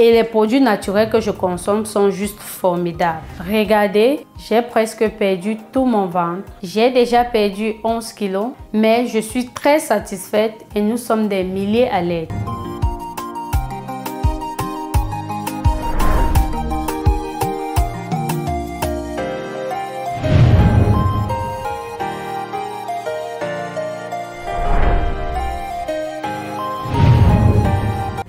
Et les produits naturels que je consomme sont juste formidables. Regardez, j'ai presque perdu tout mon ventre. J'ai déjà perdu 11 kilos, mais je suis très satisfaite et nous sommes des milliers à l'être.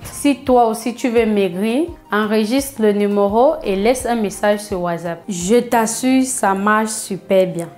Si toi aussi tu veux maigrir, enregistre le numéro et laisse un message sur WhatsApp. Je t'assure, ça marche super bien.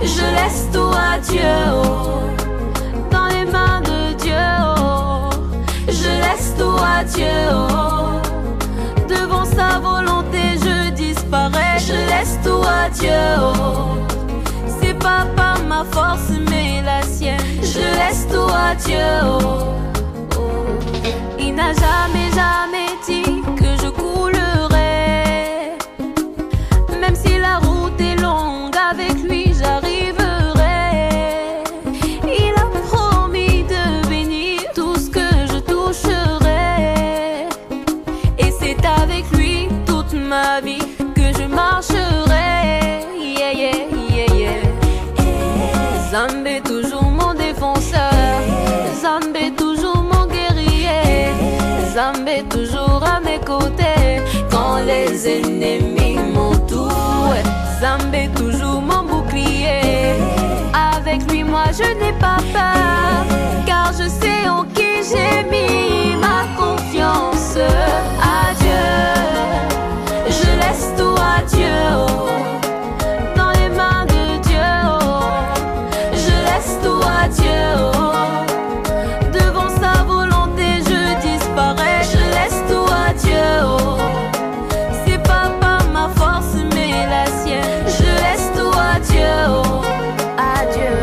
Je laisse tout à Dieu, oh, dans les mains de Dieu, oh. Je laisse tout à Dieu, oh. Devant sa volonté je disparais. Je laisse tout à Dieu, oh. C'est pas par ma force mais la sienne. Je laisse tout à Dieu, oh, oh. Il n'a jamais dit que je coulerais. Même si la route est longue, avec lui j'arriverai. Il a promis de bénir tout ce que je toucherai. Et c'est avec lui toute ma vie que je marcherai. Yeah, yeah, yeah, yeah. Zambé toujours mon défenseur, Zambé toujours mon guerrier, Zambé toujours à mes côtés quand les ennemis m'entourent. Zambé toujours mon bouclier. Avec lui moi je n'ai pas peur, car je sais en qui j'ai mis ma confiance. Adieu, je laisse tout à Dieu, oh, dans les mains de Dieu, oh. Je laisse tout à Dieu, oh. Devant sa volonté je disparais. Je laisse tout à Dieu, oh. C'est pas par ma force mais la sienne. Je laisse tout à Dieu, oh. Adieu.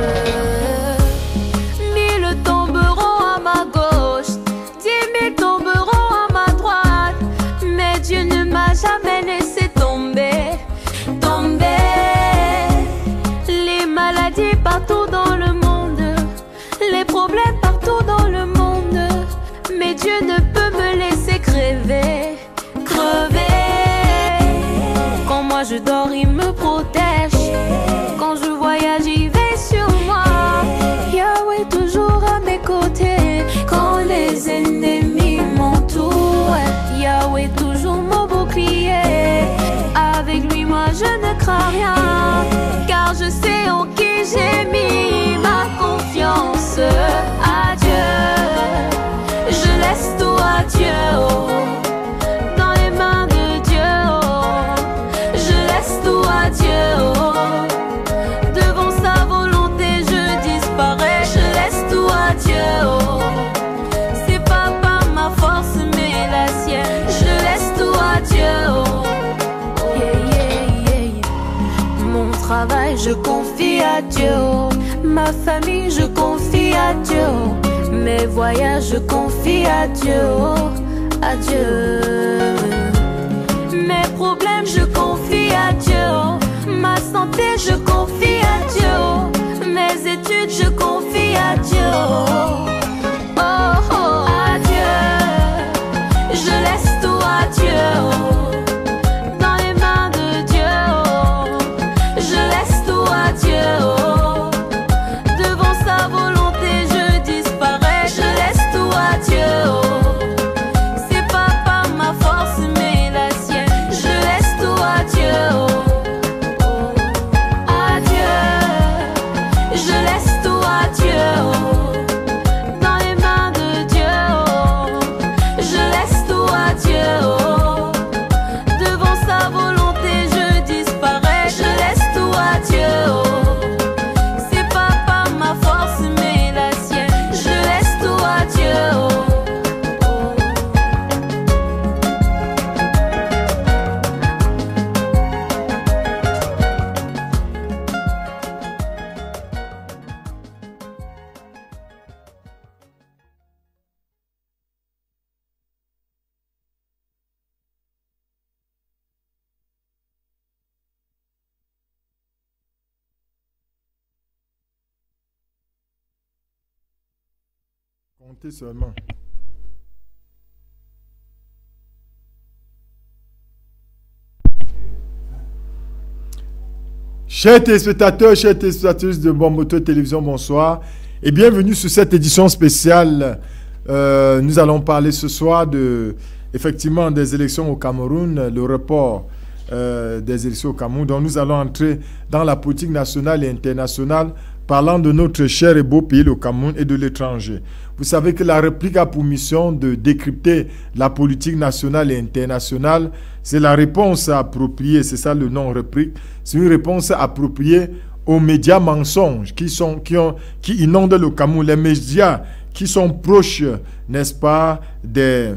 Mille tomberont à ma gauche, 10 000 tomberont à ma droite, mais Dieu ne m'a jamais laissé tomber, tomber. Les maladies partout dans le monde, les problèmes partout dans le monde, mais Dieu ne peut me laisser crever, crever. Quand moi je dors il me protège, quand je voyage il veille sur moi. Yahweh toujours à mes côtés quand les ennemis m'entourent. Yahweh toujours mon bouclier. Avec lui moi je ne crains rien, car je sais en qui j'ai mis ma confiance. Adieu, je laisse tout à Dieu, oh, dans les mains de Dieu, oh. Je laisse tout à Dieu, oh. Devant sa volonté je disparais. Je laisse tout à Dieu, oh. C'est pas par ma force mais la sienne. Je laisse tout à Dieu, oh. Yeah, yeah, yeah, yeah. Mon travail je confie à Dieu, oh. Ma famille je confie à Dieu, oh. Mes voyages je confie à Dieu, oh, à Dieu. Mes problèmes je confie à Dieu, oh. Ma santé je confie à Dieu, oh. Mes études je confie à Dieu, oh, oh, oh. Adieu, je laisse tout à Dieu, oh, dans les mains de Dieu, oh. Je laisse tout à Dieu, oh. Devant sa volonté je disparais. Je laisse tout à Dieu, oh. C'est pas par ma force mais la sienne. Je laisse tout à Dieu, oh, oh. Adieu, je laisse tout à Dieu, oh. Comptez seulement. Chers téléspectateurs, chères téléspectatrices de Bambuto Télévision, bonsoir et bienvenue sur cette édition spéciale. Nous allons parler ce soir effectivement des élections au Cameroun, le report des élections au Cameroun. Donc nous allons entrer dans la politique nationale et internationale, parlant de notre cher et beau pays, le Cameroun, et de l'étranger. Vous savez que la réplique a pour mission de décrypter la politique nationale et internationale. C'est la réponse appropriée, c'est ça le nom réplique. C'est une réponse appropriée aux médias mensonges qui inondent le Cameroun. Les médias qui sont proches, n'est-ce pas, des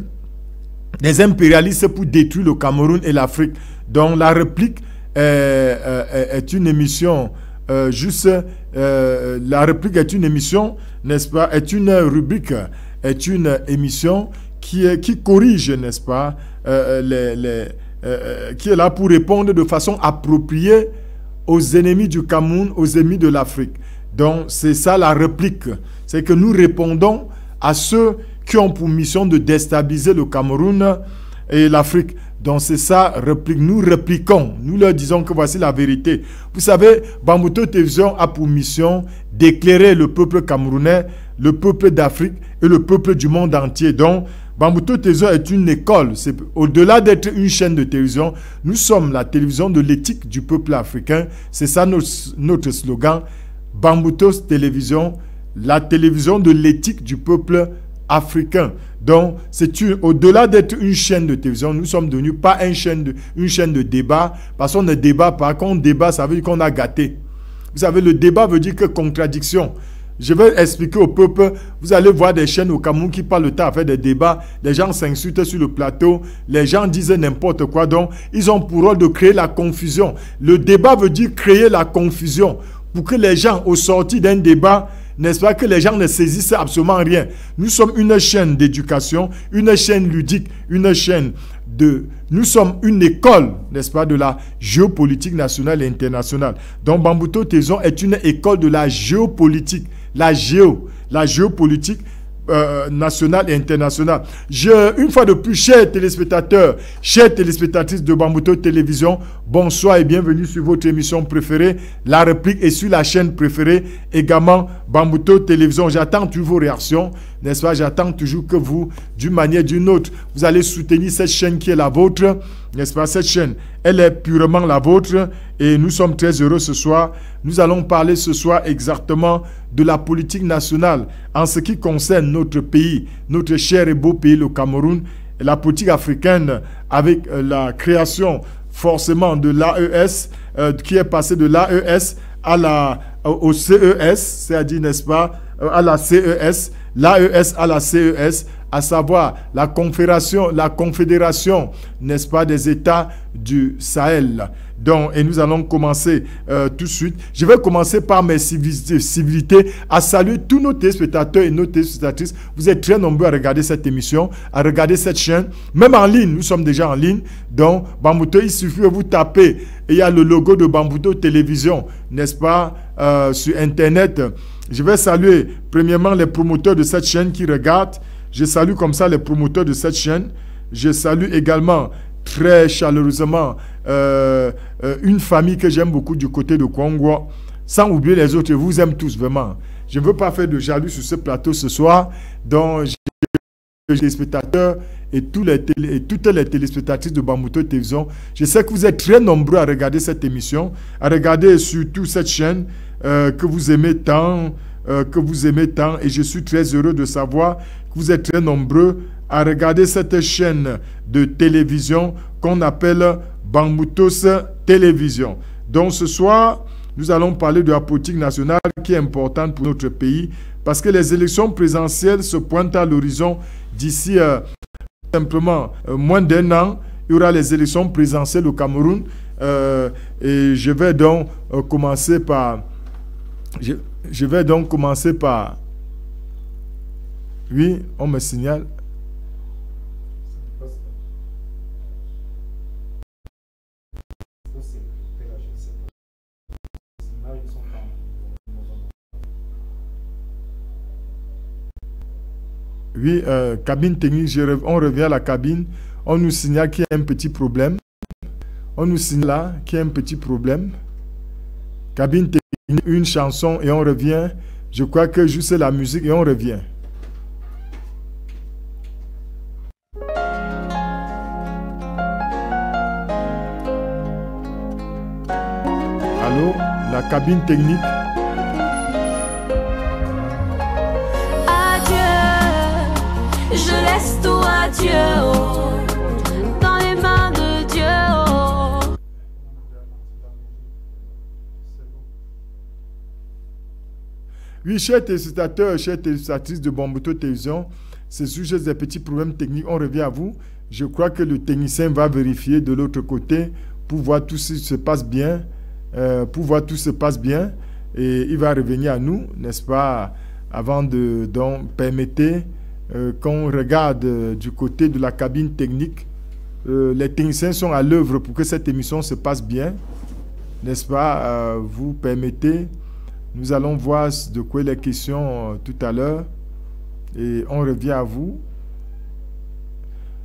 impérialistes pour détruire le Cameroun et l'Afrique. Donc la réplique est une émission la réplique est une émission, n'est-ce pas, est une rubrique, est une émission qui corrige, n'est-ce pas, qui est là pour répondre de façon appropriée aux ennemis du Cameroun, aux ennemis de l'Afrique. Donc c'est ça la réplique, c'est que nous répondons à ceux qui ont pour mission de déstabiliser le Cameroun et l'Afrique. Donc c'est ça, réplique. Nous répliquons, nous leur disons que voici la vérité. Vous savez, Bambuto Télévision a pour mission d'éclairer le peuple camerounais, le peuple d'Afrique et le peuple du monde entier. Donc Bambuto Télévision est une école. Au-delà d'être une chaîne de télévision, nous sommes la télévision de l'éthique du peuple africain. C'est ça notre slogan. Bambuto Télévision, la télévision de l'éthique du peuple africain. Donc, au-delà d'être une chaîne de télévision, nous sommes devenus pas une chaîne de débat, parce qu'on ne débat pas. Quand on débat, ça veut dire qu'on a gâté. Vous savez, le débat veut dire que contradiction. Je vais expliquer au peuple, vous allez voir des chaînes au Cameroun qui parlent le temps à faire des débats, les gens s'insultent sur le plateau, les gens disent n'importe quoi, donc ils ont pour rôle de créer la confusion. Le débat veut dire créer la confusion, pour que les gens, au sortir d'un débat, n'est-ce pas, que les gens ne saisissent absolument rien. Nous sommes une chaîne d'éducation, une chaîne ludique, nous sommes une école, n'est-ce pas, de la géopolitique nationale et internationale. Donc Bambuto Télévision est une école de la géopolitique, la géopolitique nationale et internationale. Une fois de plus, chers téléspectateurs, chères téléspectatrices de Bambuto Télévision, bonsoir et bienvenue sur votre émission préférée, La Réplique, et sur la chaîne préférée également, Bambuto Télévision. J'attends toujours vos réactions, n'est-ce pas? J'attends toujours que vous, d'une manière ou d'une autre, vous allez soutenir cette chaîne qui est la vôtre, n'est-ce pas? Cette chaîne, elle est purement la vôtre et nous sommes très heureux ce soir. Nous allons parler ce soir exactement de la politique nationale en ce qui concerne notre pays, notre cher et beau pays, le Cameroun, et la politique africaine avec la création forcément de l'AES qui est passé de l'AES au CES, c'est-à-dire, n'est-ce pas, à la CES, l'AES à la CES, à savoir la confédération, n'est-ce pas, des États du Sahel. Donc, et nous allons commencer tout de suite. Je vais commencer par mes civilités, à saluer tous nos téléspectateurs et nos téléspectatrices. Vous êtes très nombreux à regarder cette émission, à regarder cette chaîne, même en ligne. Nous sommes déjà en ligne. Donc, Bambuto, il suffit de vous taper. Et il y a le logo de Bambuto Télévision, n'est-ce pas, sur Internet. Je vais saluer premièrement les promoteurs de cette chaîne qui regardent. Je salue comme ça les promoteurs de cette chaîne. Je salue également très chaleureusement une famille que j'aime beaucoup du côté de Congo, sans oublier les autres. Je vous aime tous vraiment. Je ne veux pas faire de jaloux sur ce plateau ce soir. Donc, les téléspectateurs et toutes les téléspectatrices de Bambuto Télévision, je sais que vous êtes très nombreux à regarder cette émission, à regarder surtout cette chaîne que vous aimez tant, et je suis très heureux de savoir que vous êtes très nombreux à regarder cette chaîne de télévision qu'on appelle Bambutos Télévision. Donc ce soir, nous allons parler de la politique nationale qui est importante pour notre pays parce que les élections présidentielles se pointent à l'horizon d'ici simplement moins d'un an. Il y aura les élections présidentielles au Cameroun et je vais donc commencer par... Oui, on me signale. Oui, cabine technique, on revient à la cabine. On nous signale qu'il y a un petit problème. On nous signale là qu'il y a un petit problème. Cabine technique, une chanson et on revient. Je crois que juste la musique et on revient. Allô, la cabine technique. Je laisse tout à Dieu, oh, dans les mains de Dieu. Oh. Oui, chers téléspectateurs, chères téléspectatrices de Bambuto Télévision, c'est juste des petits problèmes techniques. On revient à vous. Je crois que le technicien va vérifier de l'autre côté pour voir tout si se passe bien. Et il va revenir à nous, n'est-ce pas, avant de donc permettre qu'on regarde du côté de la cabine technique. Les techniciens sont à l'œuvre pour que cette émission se passe bien, n'est-ce pas? Vous permettez, nous allons voir de quoi il est question tout à l'heure et on revient à vous.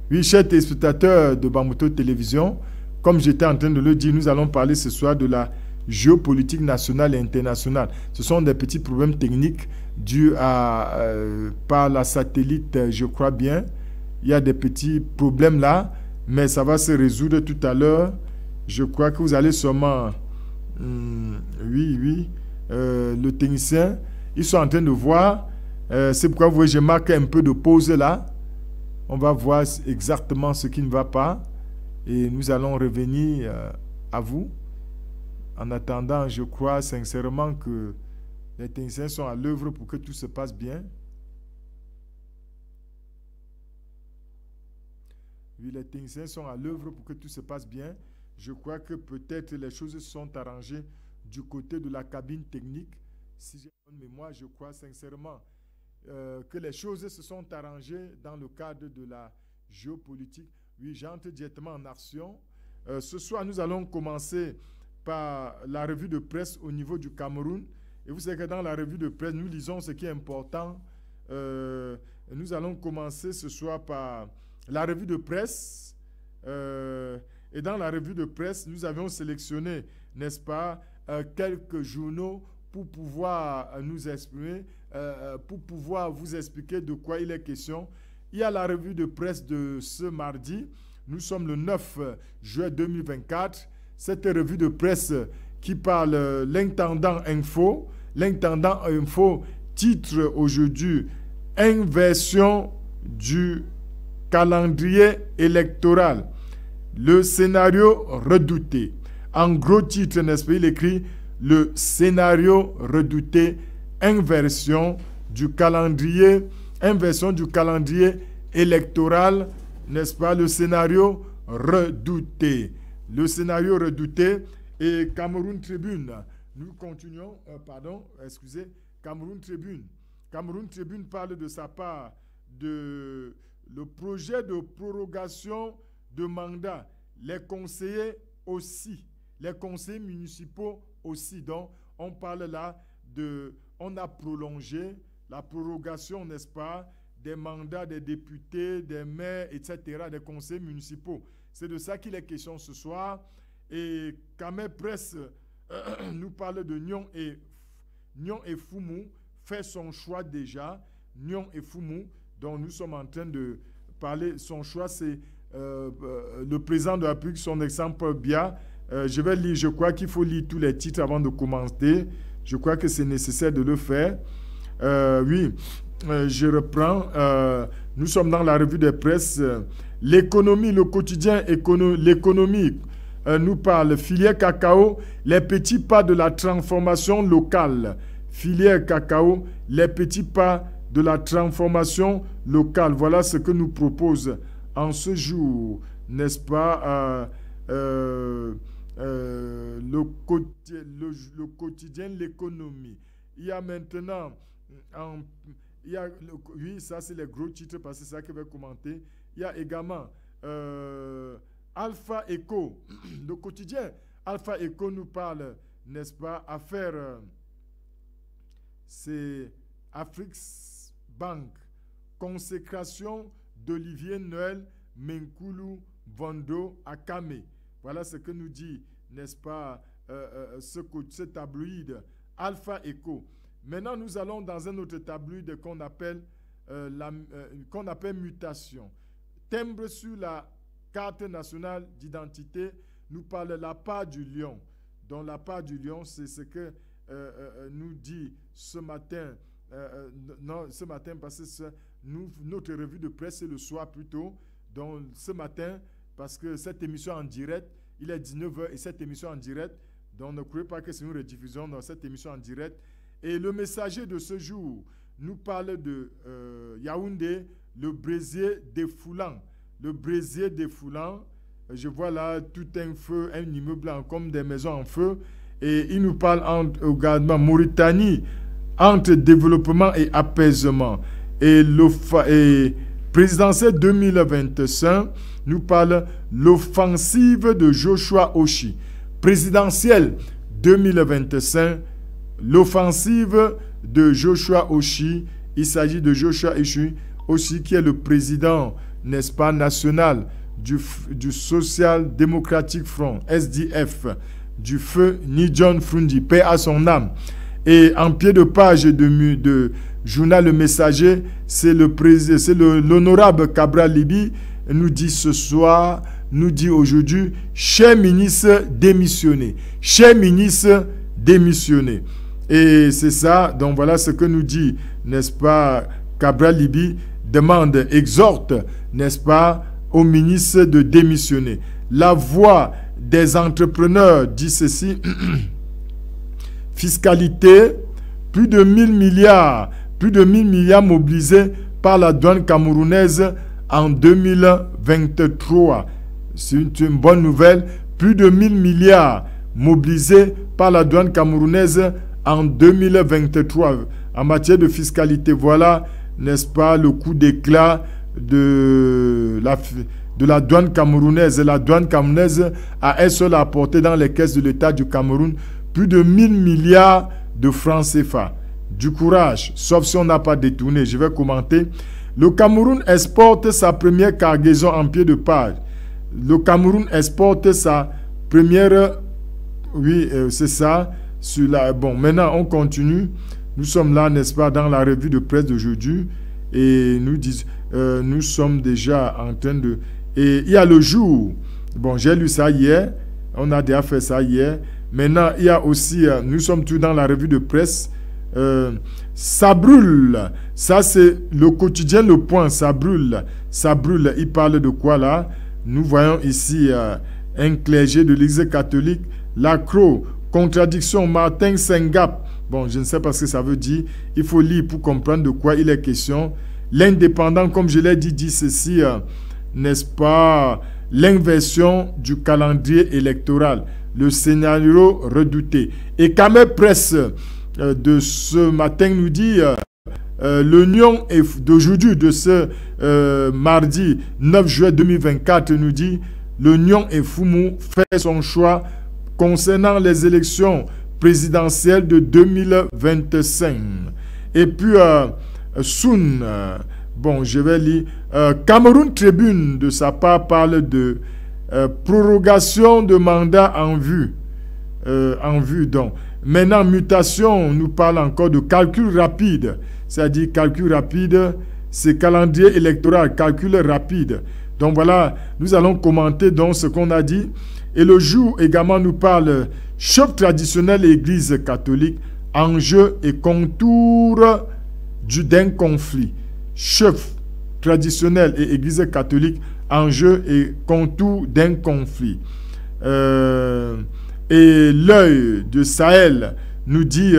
Oui, chers téléspectateurs de Bambuto Télévision, comme j'étais en train de le dire, nous allons parler ce soir de la géopolitique nationale et internationale. Ce sont des petits problèmes techniques dus par la satellite, je crois bien. Il y a des petits problèmes là, mais ça va se résoudre tout à l'heure. Je crois que vous allez sûrement... le technicien, ils sont en train de voir. C'est pourquoi vous voyez, j'ai marqué un peu de pause là. On va voir exactement ce qui ne va pas. Et nous allons revenir à vous. En attendant, je crois sincèrement que les techniciens sont à l'œuvre pour que tout se passe bien. Oui, les techniciens sont à l'œuvre pour que tout se passe bien. Je crois que peut-être les choses sont arrangées du côté de la cabine technique. Si j'ai bonne mémoire, je crois sincèrement que les choses se sont arrangées dans le cadre de la géopolitique. Oui, j'entre directement en action. Ce soir, nous allons commencer par la revue de presse au niveau du Cameroun. Et vous savez que dans la revue de presse, nous lisons ce qui est important. Nous allons commencer ce soir par la revue de presse. Et dans la revue de presse, nous avions sélectionné, n'est-ce pas, quelques journaux pour pouvoir nous exprimer, pour pouvoir vous expliquer de quoi il est question. Il y a la revue de presse de ce mardi. Nous sommes le 9 juin 2024. Cette revue de presse qui parle l'intendant info. L'intendant info titre aujourd'hui « Inversion du calendrier électoral. Le scénario redouté ». En gros titre, n'est-ce pas, il écrit « Le scénario redouté, inversion du calendrier électoral », n'est-ce pas, le scénario redouté. Le scénario redouté et Cameroun Tribune. Nous continuons, Cameroun Tribune. Cameroun Tribune parle de sa part de le projet de prorogation de mandat. Les conseillers aussi, les conseillers municipaux aussi. Donc, on parle là on a prolongé la prorogation, n'est-ce pas, des mandats des députés, des maires, etc., des conseillers municipaux. C'est de ça qu'il est question ce soir. Et Kamer Presse nous parle de Nyon et Foumou fait son choix déjà. Nyon et Foumou, dont nous sommes en train de parler. Son choix, c'est le président de la République, son exemple Biya. Je vais lire, je crois qu'il faut lire tous les titres avant de commenter. Je crois que c'est nécessaire de le faire. Je reprends. Nous sommes dans la revue de presse. L'économie, le quotidien, l'économie nous parle. Filière cacao, les petits pas de la transformation locale. Filière cacao, les petits pas de la transformation locale. Voilà ce que nous propose en ce jour, n'est-ce pas, le quotidien, l'économie. Il y a maintenant, oui, ça c'est les gros titres parce que c'est ça que je vais commenter. Il y a également Alpha Echo, le quotidien. Alpha Echo nous parle, n'est-ce pas, affaire, c'est Afrix Bank consécration d'Olivier Noël Menkulu Vondo à Kame. Voilà ce que nous dit, n'est-ce pas, ce tabloïd Alpha Echo. Maintenant, nous allons dans un autre tabloïd qu'on appelle Mutation. Timbre sur la carte nationale d'identité nous parle de la part du lion. Donc la part du lion, c'est ce que nous dit ce matin. Non, ce matin, parce que notre revue de presse, c'est le soir plutôt. Donc ce matin, parce que cette émission en direct, il est 19h et cette émission en direct, donc ne croyez pas que c'est une rediffusion dans cette émission en direct. Et le messager de ce jour nous parle de Yaoundé, le brésier défoulant. Le brésier défoulant, je vois là tout un feu, un immeuble comme des maisons en feu. Et il nous parle également Mauritanie, entre développement et apaisement. Et présidentielle 2025 nous parle l'offensive de Joshua Oshi. Présidentielle 2025, l'offensive de Joshua Oshi. Il s'agit de Joshua Oshi qui est le président, n'est-ce pas, national du Social Democratic Front, SDF, du feu Nidjon Frundi, paix à son âme. Et en pied de page de journal Le Messager, c'est l'honorable Cabral Libi nous dit ce soir, nous dit aujourd'hui, cher ministre démissionné, cher ministre démissionné. Et c'est ça, donc voilà ce que nous dit, n'est-ce pas, Cabral Libi demande, exhorte, n'est-ce pas, au ministre de démissionner. La voix des entrepreneurs dit ceci, fiscalité, plus de 1000 milliards mobilisés par la douane camerounaise en 2023. C'est une bonne nouvelle. Plus de 1000 milliards mobilisés par la douane camerounaise en 2023 en matière de fiscalité. Voilà, n'est-ce pas, le coup d'éclat de la douane camerounaise. La douane camerounaise a elle seule apporté dans les caisses de l'État du Cameroun plus de 1000 milliards de francs CFA. Du courage, sauf si on n'a pas détourné. Je vais commenter. Le Cameroun exporte sa première cargaison en pied de page. Le Cameroun exporte sa première... Oui, c'est ça. Bon, maintenant, on continue. Nous sommes là, n'est-ce pas, dans la revue de presse d'aujourd'hui. Et nous sommes déjà en train de... Et il y a le jour. Bon, j'ai lu ça hier. On a déjà fait ça hier. Maintenant, il y a aussi... nous sommes tous dans la revue de presse. Ça brûle. Ça, c'est le quotidien Le Point. Ça brûle. Ça brûle. Il parle de quoi là? Nous voyons ici un clergé de l'Église catholique. L'accro. Contradiction. Martin Sengap. Bon, je ne sais pas ce que ça veut dire. Il faut lire pour comprendre de quoi il est question. L'indépendant, comme je l'ai dit ceci, n'est-ce pas, l'inversion du calendrier électoral, le scénario redouté. Et Camé Presse de ce matin nous dit l'union d'aujourd'hui, de ce mardi 9 juillet 2024, nous dit l'union et Foumou fait son choix concernant les élections présidentielle de 2025. Et puis, Soun, bon, je vais lire. Cameroun Tribune, de sa part, parle de prorogation de mandat en vue. Donc. Maintenant, Mutation nous parle encore de calcul rapide. C'est-à-dire, calcul rapide, c'est calendrier électoral, calcul rapide. Donc voilà, nous allons commenter donc ce qu'on a dit. Et le jour également nous parle chef traditionnel et église catholique, enjeux et contours d'un conflit. Chef traditionnel et église catholique, enjeux et contours d'un conflit. Et l'œil de Sahel nous dit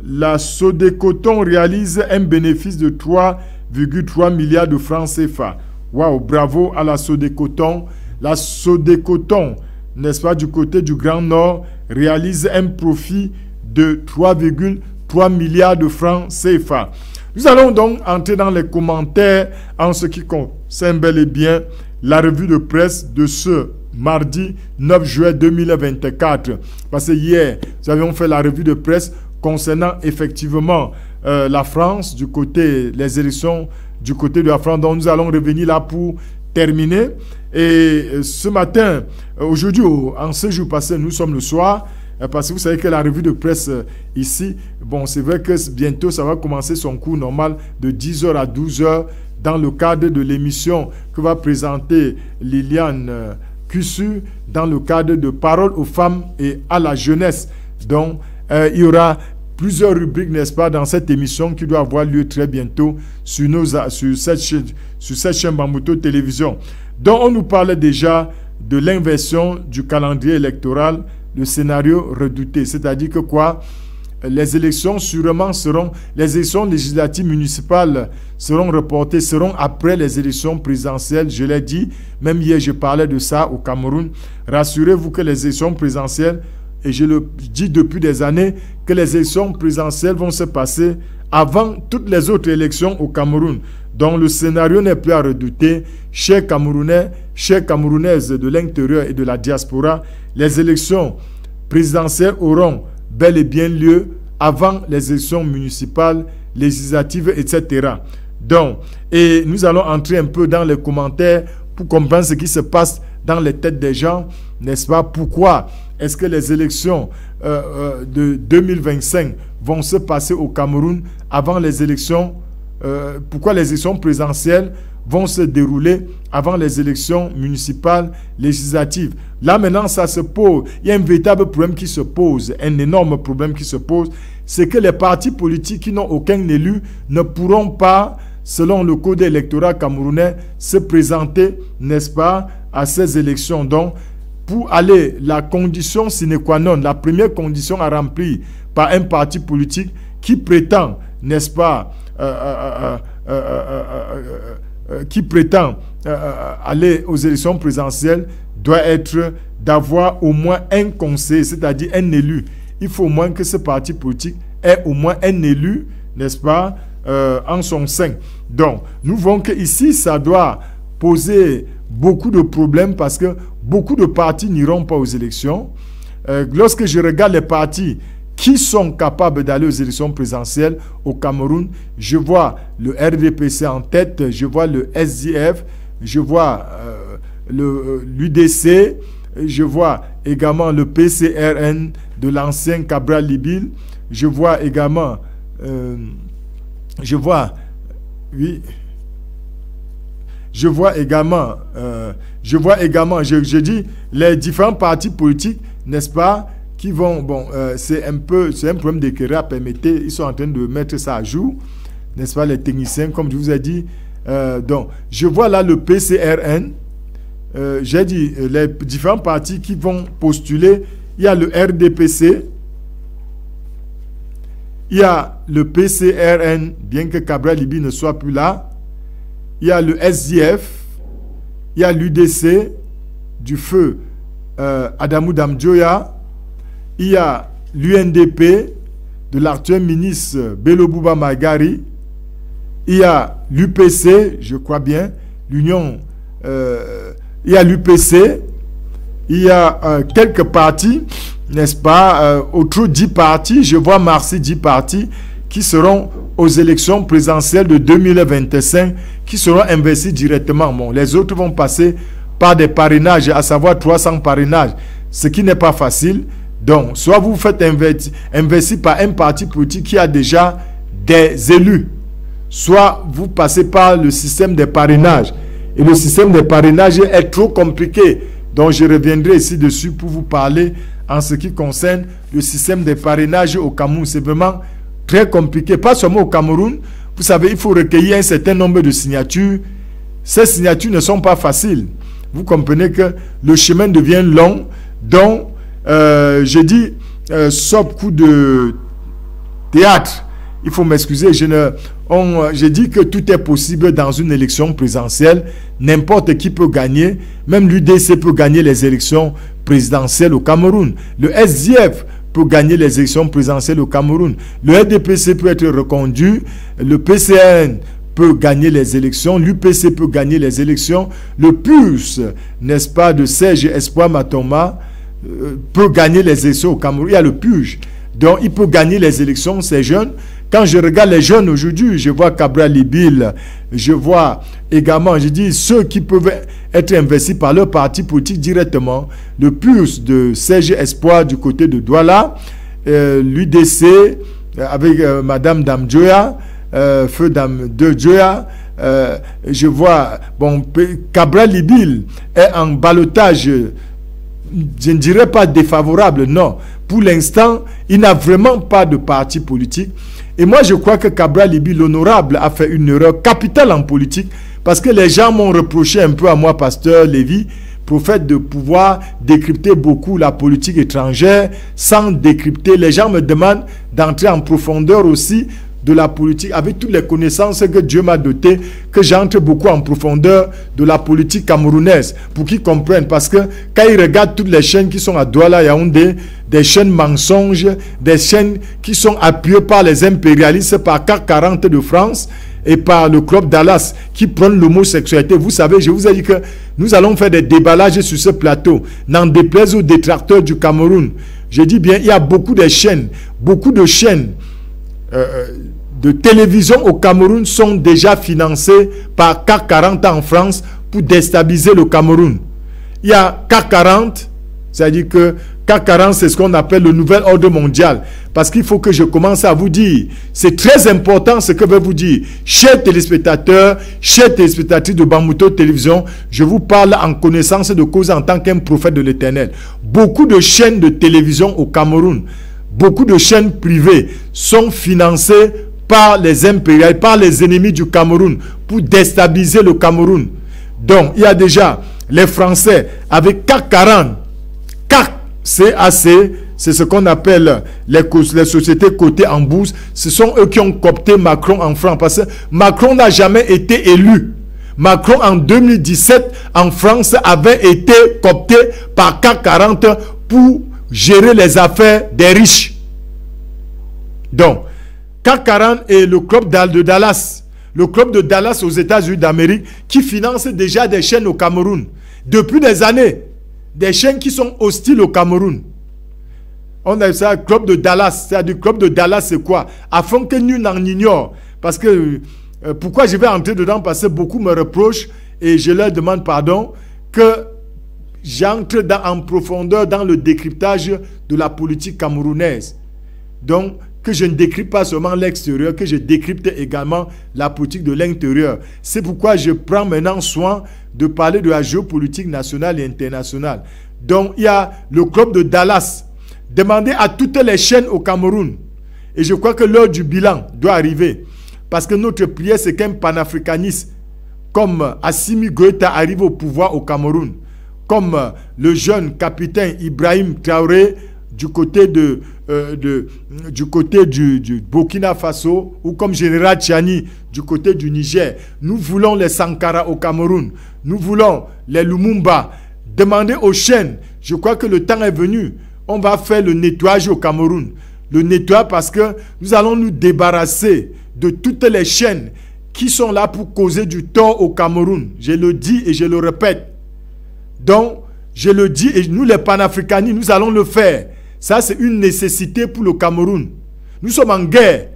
la Sodécoton réalise un bénéfice de 3,3 milliards de francs CFA. Waouh, bravo à la Sodécoton. La Sodécoton, n'est-ce pas, du côté du Grand Nord, réalise un profit de 3,3 milliards de francs CFA. Nous allons donc entrer dans les commentaires en ce qui concerne bel et bien la revue de presse de ce mardi 9 juillet 2024. Parce que hier, nous avions fait la revue de presse concernant effectivement la France, les élections du côté de la France. Donc nous allons revenir là pour terminer. Et ce matin, aujourd'hui, en ce jour passé, nous sommes le soir, parce que vous savez que la revue de presse ici, bon, c'est vrai que bientôt ça va commencer son cours normal de 10h à 12h dans le cadre de l'émission que va présenter Liliane Cussu dans le cadre de Paroles aux femmes et à la jeunesse. Donc, il y aura plusieurs rubriques, n'est-ce pas, dans cette émission qui doit avoir lieu très bientôt sur cette chaîne Bambouto Télévision. Donc, on nous parlait déjà de l'inversion du calendrier électoral, le scénario redouté. C'est-à-dire que quoi? Les élections sûrement les élections législatives municipales seront reportées, seront après les élections présidentielles. Je l'ai dit, même hier je parlais de ça au Cameroun. Rassurez-vous que les élections présidentielles, et je le dis depuis des années, que les élections présidentielles vont se passer avant toutes les autres élections au Cameroun. Donc le scénario n'est plus à redouter. Chers Camerounais, chères Camerounaises de l'intérieur et de la diaspora, les élections présidentielles auront bel et bien lieu avant les élections municipales, législatives, etc. Donc, et nous allons entrer un peu dans les commentaires pour comprendre ce qui se passe dans les têtes des gens, n'est-ce pas? Pourquoi est-ce que les élections de 2025 vont se passer au Cameroun avant les élections? Pourquoi les élections présidentielles vont se dérouler avant les élections municipales, législatives? Là maintenant, ça se pose. Il y a un véritable problème qui se pose, un énorme problème qui se pose. C'est que les partis politiques qui n'ont aucun élu ne pourront pas, selon le code électoral camerounais, se présenter, n'est-ce pas, à ces élections. Donc, pour aller, la condition sine qua non, la première condition à remplir par un parti politique qui prétend, n'est-ce pas, qui prétend aller aux élections présidentielles doit être d'avoir au moins un conseiller, c'est-à-dire un élu. Il faut au moins que ce parti politique ait au moins un élu, n'est-ce pas, en son sein. Donc, nous voyons qu'ici, ça doit poser beaucoup de problèmes parce que beaucoup de partis n'iront pas aux élections. Lorsque je regarde les partis qui sont capables d'aller aux élections présidentielles au Cameroun, je vois le RDPC en tête, je vois le SDF, je vois l'UDC, je vois également le PCRN de l'ancien Cabral Libil, je vois également, je dis les différents partis politiques, n'est-ce pas, qui vont, bon, c'est un problème d'équerre, permettez, ils sont en train de mettre ça à jour, n'est-ce pas, les techniciens, comme je vous ai dit. Donc, je vois là le PCRN, j'ai dit les différents partis qui vont postuler. Il y a le RDPC, il y a le PCRN, bien que Cabral Libi ne soit plus là, il y a le SDF, il y a l'UDC du feu Adamou Damdjoya, il y a l'UNDP de l'actuel ministre Bello Bouba Magari, il y a l'UPC, je crois bien, l'Union, il y a l'UPC, il y a quelques partis, n'est-ce pas, autour de 10 partis, je vois Marcy 10 partis qui seront aux élections présidentielles de 2025, qui seront investis directement. Bon, les autres vont passer par des parrainages, à savoir 300 parrainages, ce qui n'est pas facile. Donc, soit vous faites investir par un parti politique qui a déjà des élus, soit vous passez par le système des parrainages. Et le système des parrainages est trop compliqué. Donc, je reviendrai ici dessus pour vous parler en ce qui concerne le système des parrainages au Cameroun. C'est vraiment très compliqué. Pas seulement au Cameroun. Vous savez, il faut recueillir un certain nombre de signatures. Ces signatures ne sont pas faciles. Vous comprenez que le chemin devient long. Donc, je dis, sauf coup de théâtre, il faut m'excuser, je dis que tout est possible dans une élection présidentielle. N'importe qui peut gagner. Même l'UDC peut gagner les élections présidentielles au Cameroun. Le SDF peut gagner les élections présidentielles au Cameroun. Le RDPC peut être reconduit. Le PCN peut gagner les élections. L'UPC peut gagner les élections. Le PUS, n'est-ce pas, de Serge Espoir Matoma, peut gagner les élections au Cameroun. Il y a le PUJ. Donc, il peut gagner les élections, ces jeunes. Quand je regarde les jeunes aujourd'hui, je vois Cabral Libil, je vois également, je dis, ceux qui peuvent être investis par leur parti politique directement, le plus de CG Espoir du côté de Douala, l'UDC avec Madame Damjoya, Feu Dame de Joya, je vois, bon, Cabral Libil est en ballottage, je ne dirais pas défavorable, non. Pour l'instant, il n'a vraiment pas de parti politique. Et moi, je crois que Cabral Libil, l'honorable, a fait une erreur capitale en politique, parce que les gens m'ont reproché un peu à moi, pasteur Lévy, prophète, de pouvoir décrypter beaucoup la politique étrangère sans décrypter. Les gens me demandent d'entrer en profondeur aussi de la politique, avec toutes les connaissances que Dieu m'a dotées, que j'entre beaucoup en profondeur de la politique camerounaise, pour qu'ils comprennent. Parce que quand ils regardent toutes les chaînes qui sont à Douala, Yaoundé, des chaînes mensonges, des chaînes qui sont appuyées par les impérialistes, par CAC 40 de France et par le club Dallas, qui prennent l'homosexualité. Vous savez, je vous ai dit que nous allons faire des déballages sur ce plateau, n'en déplaise aux détracteurs du Cameroun. Je dis bien, il y a beaucoup de chaînes de télévision au Cameroun sont déjà financées par CAC 40 en France pour déstabiliser le Cameroun. Il y a CAC 40, c'est-à-dire que CAC 40, c'est ce qu'on appelle le nouvel ordre mondial. Parce qu'il faut que je commence à vous dire, c'est très important ce que je vais vous dire. Chers téléspectateurs, chers téléspectatrices de Bamouto Télévision, je vous parle en connaissance de cause en tant qu'un prophète de l'Éternel. Beaucoup de chaînes de télévision au Cameroun, beaucoup de chaînes privées sont financées par les impérialistes, par les ennemis du Cameroun, pour déstabiliser le Cameroun. Donc, il y a déjà les Français avec CAC 40, CAC, c'est ce qu'on appelle les sociétés cotées en bourse. Ce sont eux qui ont coopté Macron en France, parce que Macron n'a jamais été élu. Macron, en 2017, en France, avait été coopté par CAC 40 pour gérer les affaires des riches. Donc, CAC 40 et le club de Dallas, le club de Dallas aux États-Unis d'Amérique, qui finance déjà des chaînes au Cameroun. Depuis des années, des chaînes qui sont hostiles au Cameroun. On a ça, le club de Dallas. C'est-à-dire, le club de Dallas, c'est quoi? Afin que nul n'en ignore. Parce que, pourquoi je vais entrer dedans? Parce que beaucoup me reprochent, et je leur demande pardon, que j'entre en profondeur dans le décryptage de la politique camerounaise. Donc, que je ne décrypte pas seulement l'extérieur, que je décrypte également la politique de l'intérieur. C'est pourquoi je prends maintenant soin de parler de la géopolitique nationale et internationale. Donc, il y a le club de Dallas. Demandez à toutes les chaînes au Cameroun. Et je crois que l'heure du bilan doit arriver. Parce que notre prière, c'est qu'un panafricaniste comme Assimi Goïta arrive au pouvoir au Cameroun. Comme le jeune capitaine Ibrahim Traoré du côté du Burkina Faso, ou comme général Tchani du côté du Niger. Nous voulons les Sankara au Cameroun. Nous voulons les Lumumba. Demandez aux chaînes. Je crois que le temps est venu. On va faire le nettoyage au Cameroun. Le nettoyage parce que nous allons nous débarrasser de toutes les chaînes qui sont là pour causer du tort au Cameroun. Je le dis et je le répète. Donc, je le dis, et nous les panafricanistes, nous allons le faire. Ça, c'est une nécessité pour le Cameroun. Nous sommes en guerre.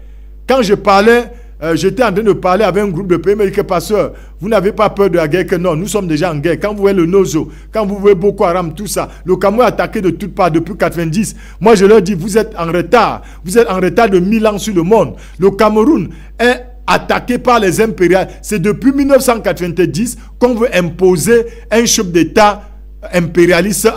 Quand je parlais, j'étais en train de parler avec un groupe de pays, mais que pasteur, vous n'avez pas peur de la guerre? Que non, nous sommes déjà en guerre. Quand vous voyez le Nozo, quand vous voyez Boko Haram, tout ça, le Cameroun est attaqué de toutes parts depuis 90. Moi, je leur dis, vous êtes en retard. Vous êtes en retard de 1000 ans sur le monde. Le Cameroun est attaqué par les impérialistes. C'est depuis 1990 qu'on veut imposer un chef d'État impérialiste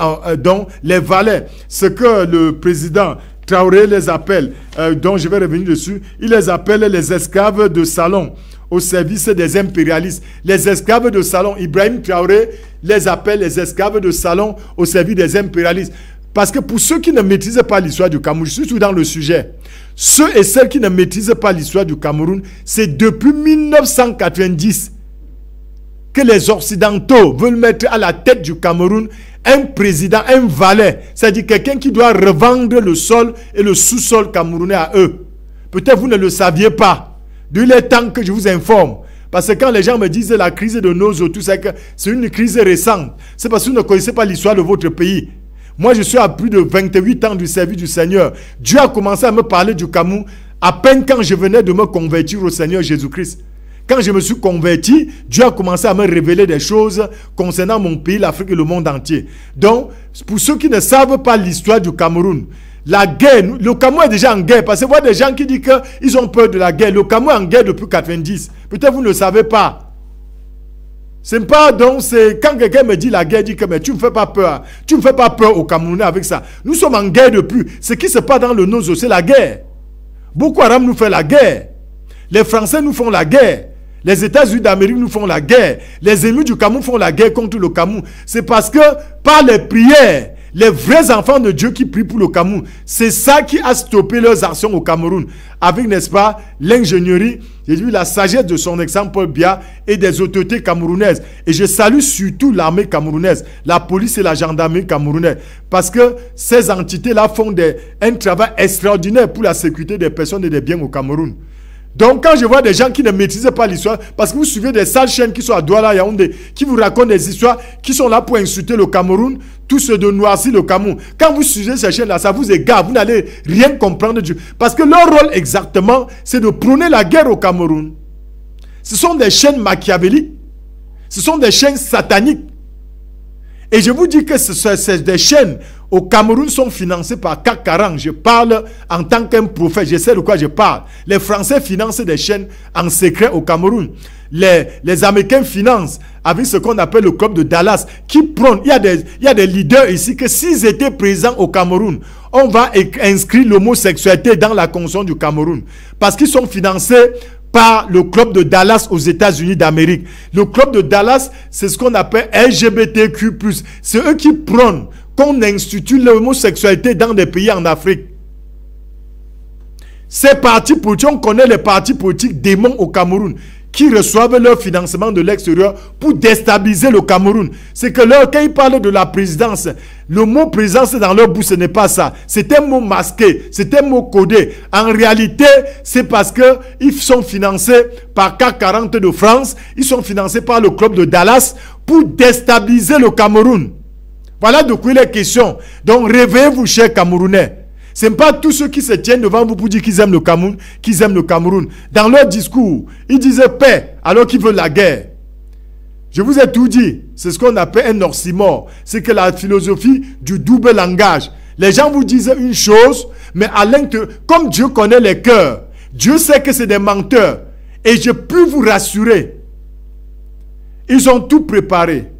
dont les valets, ce que le président Traoré les appelle, dont je vais revenir dessus, il les appelle les esclaves de salon au service des impérialistes. Les esclaves de salon, Ibrahim Traoré les appelle les esclaves de salon au service des impérialistes. Parce que pour ceux qui ne maîtrisent pas l'histoire du Cameroun, je suis tout dans le sujet, ceux et celles qui ne maîtrisent pas l'histoire du Cameroun, c'est depuis 1990 que les Occidentaux veulent mettre à la tête du Cameroun un président, un valet, c'est-à-dire quelqu'un qui doit revendre le sol et le sous-sol camerounais à eux. Peut-être vous ne le saviez pas. Il est temps que je vous informe. Parce que quand les gens me disent la crise de Nozo, tout ça, c'est une crise récente. C'est parce que vous ne connaissez pas l'histoire de votre pays. Moi, je suis à plus de 28 ans du service du Seigneur. Dieu a commencé à me parler du Cameroun à peine quand je venais de me convertir au Seigneur Jésus-Christ. Quand je me suis converti, Dieu a commencé à me révéler des choses concernant mon pays, l'Afrique et le monde entier. Donc, pour ceux qui ne savent pas l'histoire du Cameroun, la guerre, le Cameroun est déjà en guerre. Parce que vous voyez des gens qui disent qu'ils ont peur de la guerre. Le Cameroun est en guerre depuis 90. Peut-être vous ne le savez pas. C'est pas donc, c'est quand quelqu'un me dit la guerre, dit que mais tu ne me fais pas peur. Tu ne me fais pas peur aux Camerounais avec ça. Nous sommes en guerre depuis. Ce qui se passe dans le Nozo, c'est la guerre. Boko Haram nous fait la guerre. Les Français nous font la guerre. Les États-Unis d'Amérique nous font la guerre. Les ennemis du Cameroun font la guerre contre le Cameroun. C'est parce que par les prières, les vrais enfants de Dieu qui prient pour le Cameroun, c'est ça qui a stoppé leurs actions au Cameroun. Avec, n'est-ce pas, l'ingénierie, j'ai vu la sagesse de son exemple Paul Biya et des autorités camerounaises. Et je salue surtout l'armée camerounaise, la police et la gendarmerie camerounaise. Parce que ces entités-là font un travail extraordinaire pour la sécurité des personnes et des biens au Cameroun. Donc, quand je vois des gens qui ne maîtrisent pas l'histoire, parce que vous suivez des sales chaînes qui sont à Douala, Yaoundé, qui vous racontent des histoires, qui sont là pour insulter le Cameroun, tout ce de noircir le Cameroun. Quand vous suivez ces chaînes-là, ça vous égare, vous n'allez rien comprendre. Parce que leur rôle exactement, c'est de prôner la guerre au Cameroun. Ce sont des chaînes machiavéliques, ce sont des chaînes sataniques. Et je vous dis que ces des chaînes au Cameroun sont financées par CAC 40. Je parle en tant qu'un prophète, je sais de quoi je parle. Les Français financent des chaînes en secret au Cameroun. Les Américains financent avec ce qu'on appelle le club de Dallas, qui prône, il y a des leaders ici que s'ils étaient présents au Cameroun, on va inscrire l'homosexualité dans la constitution du Cameroun. Parce qu'ils sont financés par le club de Dallas aux États-Unis d'Amérique. Le club de Dallas, c'est ce qu'on appelle LGBTQ+. C'est eux qui prônent qu'on institue l'homosexualité dans des pays en Afrique. Ces partis politiques, on connaît les partis politiques démons au Cameroun, qui reçoivent leur financement de l'extérieur pour déstabiliser le Cameroun. C'est que quand ils parlent de la présidence, le mot présidence dans leur bouche, ce n'est pas ça. C'est un mot masqué, c'est un mot codé. En réalité, c'est parce qu'ils sont financés par CAC 40 de France, ils sont financés par le club de Dallas pour déstabiliser le Cameroun. Voilà de quoi il est question. Donc réveillez-vous, chers Camerounais. Ce n'est pas tous ceux qui se tiennent devant vous pour dire qu'ils aiment le Cameroun, qu'ils aiment le Cameroun. Dans leur discours, ils disaient paix alors qu'ils veulent la guerre. Je vous ai tout dit. C'est ce qu'on appelle un oxymore. C'est que la philosophie du double langage. Les gens vous disent une chose, mais à l'intérieur, comme Dieu connaît les cœurs, Dieu sait que c'est des menteurs. Et je peux vous rassurer. Ils ont tout préparé.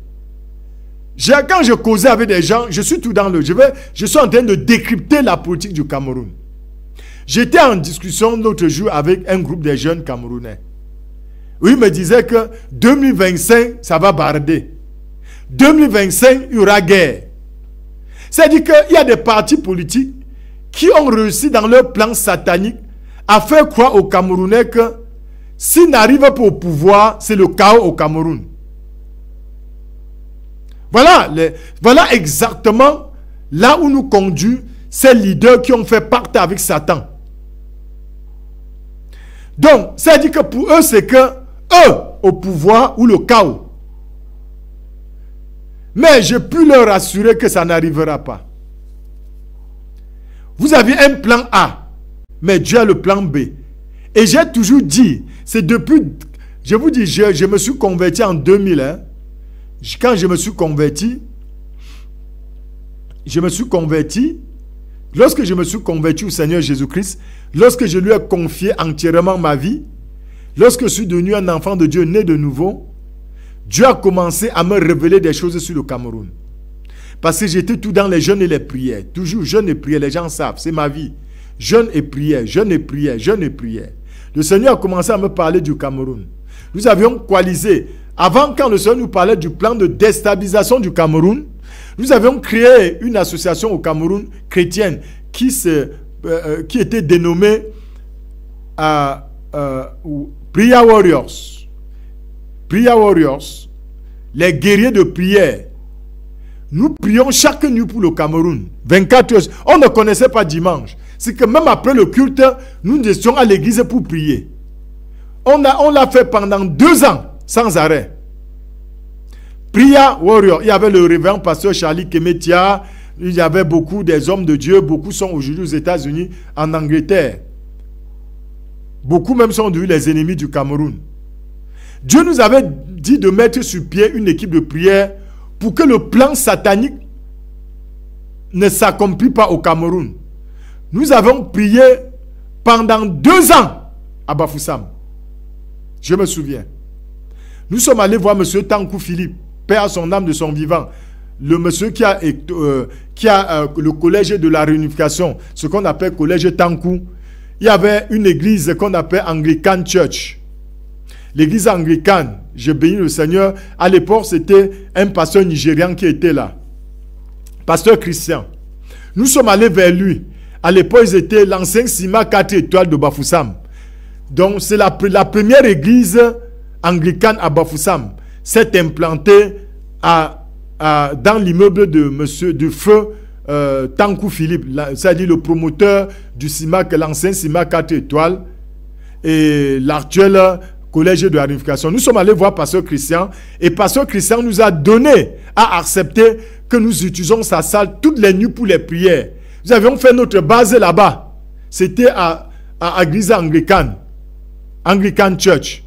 Quand je causais avec des gens, je suis tout dans le... Je suis en train de décrypter la politique du Cameroun. J'étais en discussion l'autre jour avec un groupe de jeunes Camerounais. Où ils me disaient que 2025, ça va barder. 2025, il y aura guerre. C'est-à-dire qu'il y a des partis politiques qui ont réussi dans leur plan satanique à faire croire aux Camerounais que s'ils n'arrivent pas au pouvoir, c'est le chaos au Cameroun. Voilà exactement là où nous conduisent ces leaders qui ont fait pacte avec Satan. Donc, c'est-à-dire que pour eux, c'est que eux au pouvoir ou le chaos. Mais je peux leur assurer que ça n'arrivera pas. Vous avez un plan A, mais Dieu a le plan B. Et j'ai toujours dit, c'est depuis, je vous dis, je me suis converti en 2000, hein. Quand je me suis converti, lorsque je me suis converti au Seigneur Jésus-Christ, lorsque je lui ai confié entièrement ma vie, lorsque je suis devenu un enfant de Dieu né de nouveau, Dieu a commencé à me révéler des choses sur le Cameroun. Parce que j'étais tout dans les jeûnes et les prières. Toujours jeûne et prière, les gens savent, c'est ma vie. Jeûne et prière, jeûne et prière, jeûne et prière. Le Seigneur a commencé à me parler du Cameroun. Nous avions coalisé. Avant, quand le Seigneur nous parlait du plan de déstabilisation du Cameroun, nous avions créé une association au Cameroun chrétienne qui était dénommée Prayer Warriors. Prayer Warriors, les guerriers de prière. Nous prions chaque nuit pour le Cameroun. 24 heures. On ne connaissait pas dimanche. C'est que même après le culte, nous étions à l'église pour prier. On l'a fait pendant 2 ans. Sans arrêt. Prayer Warrior. Il y avait le révérend pasteur Charlie Kemetia, il y avait beaucoup des hommes de Dieu, beaucoup sont aujourd'hui aux États-Unis, en Angleterre. Beaucoup même sont devenus les ennemis du Cameroun. Dieu nous avait dit de mettre sur pied une équipe de prière pour que le plan satanique ne s'accomplit pas au Cameroun. Nous avons prié pendant 2 ans à Bafoussam. Je me souviens. Nous sommes allés voir M. Tankou Philippe, paix à son âme de son vivant. Le monsieur qui a le collège de la réunification, ce qu'on appelle collège Tankou. Il y avait une église qu'on appelle Anglican Church. L'église anglicane, je bénis le Seigneur. À l'époque, c'était un pasteur nigérian qui était là. Pasteur Christian. Nous sommes allés vers lui. À l'époque, ils étaient l'ancien Sima 4 étoiles de Bafoussam. Donc, c'est la première église anglicane à Bafoussam. S'est implantée dans l'immeuble du feu Tankou Philippe, c'est-à-dire le promoteur du CIMAC, l'ancien CIMAC 4 étoiles et l'actuel collège de la réunification. Nous sommes allés voir Pasteur Christian et Pasteur Christian nous a donné à accepter que nous utilisons sa salle toutes les nuits pour les prières. Nous avions fait notre base là-bas. C'était à l'église anglicane, Anglican Church.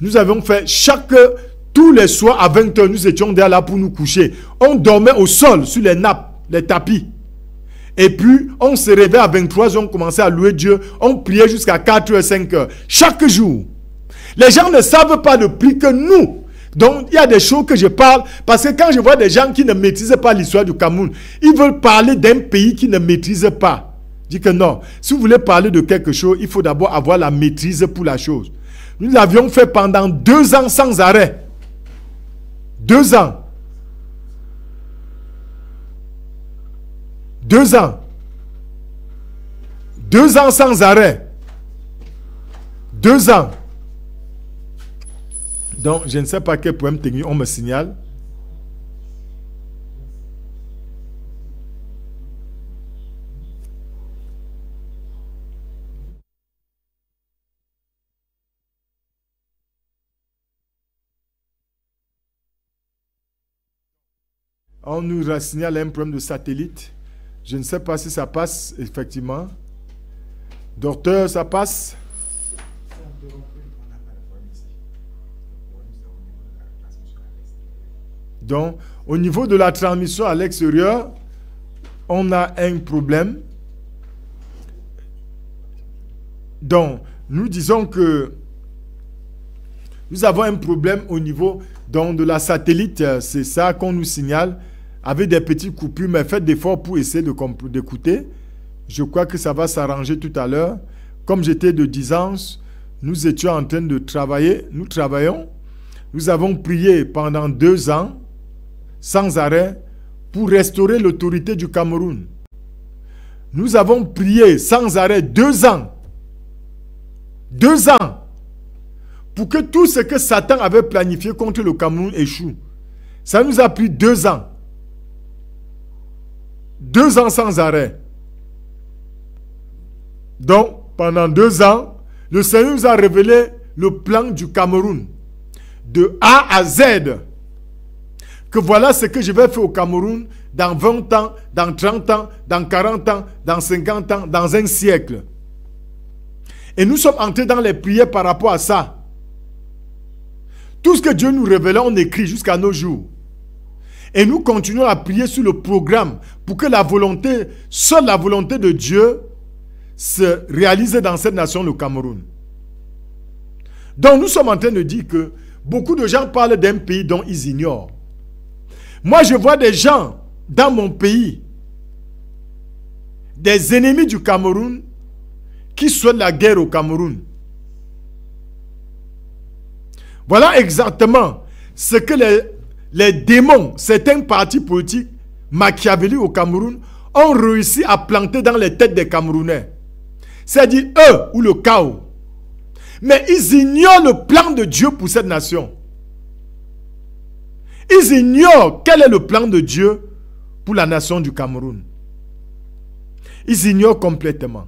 Nous avions fait tous les soirs à 20h, nous étions derrière là pour nous coucher. On dormait au sol, sur les nappes, les tapis. Et puis, on se réveillait à 23h, on commençait à louer Dieu. On priait jusqu'à 4h, 5h. Chaque jour. Les gens ne savent pas le prix que nous. Donc, il y a des choses que je parle. Parce que quand je vois des gens qui ne maîtrisent pas l'histoire du Cameroun, ils veulent parler d'un pays qui ne maîtrise pas. Je dis que non. Si vous voulez parler de quelque chose, il faut d'abord avoir la maîtrise pour la chose. Nous l'avions fait pendant 2 ans sans arrêt. 2 ans. 2 ans. 2 ans sans arrêt. 2 ans. Donc, je ne sais pas quel problème technique on me signale. On nous signale un problème de satellite. Je ne sais pas si ça passe, effectivement. Docteur, ça passe? Donc, au niveau de la transmission à l'extérieur, on a un problème. Donc, nous disons que nous avons un problème au niveau donc, de la satellite. C'est ça qu'on nous signale avec des petites coupures. Mais faites d'efforts pour essayer d'écouter. Je crois que ça va s'arranger tout à l'heure. Comme j'étais de Disance, nous étions en train de travailler. Nous travaillons. Nous avons prié pendant 2 ans sans arrêt pour restaurer l'autorité du Cameroun. Nous avons prié sans arrêt 2 ans. 2 ans. Pour que tout ce que Satan avait planifié contre le Cameroun échoue. Ça nous a pris 2 ans. 2 ans sans arrêt. Donc, pendant 2 ans, le Seigneur nous a révélé le plan du Cameroun. De A à Z. Que voilà ce que je vais faire au Cameroun dans 20 ans, dans 30 ans, dans 40 ans, dans 50 ans, dans un siècle. Et nous sommes entrés dans les prières par rapport à ça. Tout ce que Dieu nous révélait, on écrit jusqu'à nos jours. Et nous continuons à prier sur le programme pour que seule la volonté de Dieu se réalise dans cette nation, le Cameroun. Donc nous sommes en train de dire que beaucoup de gens parlent d'un pays dont ils ignorent. Moi, je vois des gens dans mon pays, des ennemis du Cameroun, qui souhaitent la guerre au Cameroun. Voilà exactement ce que les démons, certains partis politiques machiavéliques au Cameroun, ont réussi à planter dans les têtes des Camerounais. C'est-à-dire eux ou le chaos. Mais ils ignorent le plan de Dieu pour cette nation. Ils ignorent quel est le plan de Dieu pour la nation du Cameroun. Ils ignorent complètement.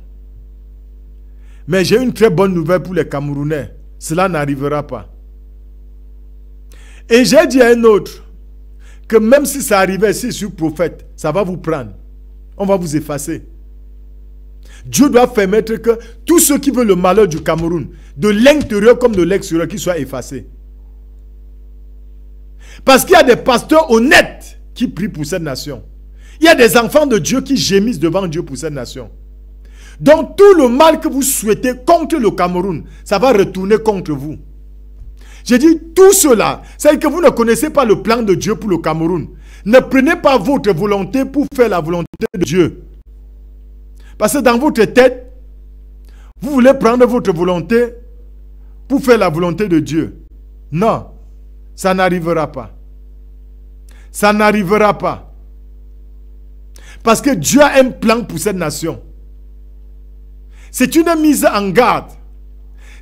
Mais j'ai une très bonne nouvelle pour les Camerounais. Cela n'arrivera pas. Et j'ai dit à un autre que même si ça arrivait ici sur le prophète, ça va vous prendre. On va vous effacer. Dieu doit permettre que tous ceux qui veulent le malheur du Cameroun, de l'intérieur comme de l'extérieur, qu'ils soient effacés. Parce qu'il y a des pasteurs honnêtes qui prient pour cette nation. Il y a des enfants de Dieu qui gémissent devant Dieu pour cette nation. Donc tout le mal que vous souhaitez contre le Cameroun, ça va retourner contre vous. J'ai dit tout cela, c'est que vous ne connaissez pas le plan de Dieu pour le Cameroun. Ne prenez pas votre volonté pour faire la volonté de Dieu. Parce que dans votre tête, vous voulez prendre votre volonté pour faire la volonté de Dieu. Non, ça n'arrivera pas. Ça n'arrivera pas. Parce que Dieu a un plan pour cette nation. C'est une mise en garde.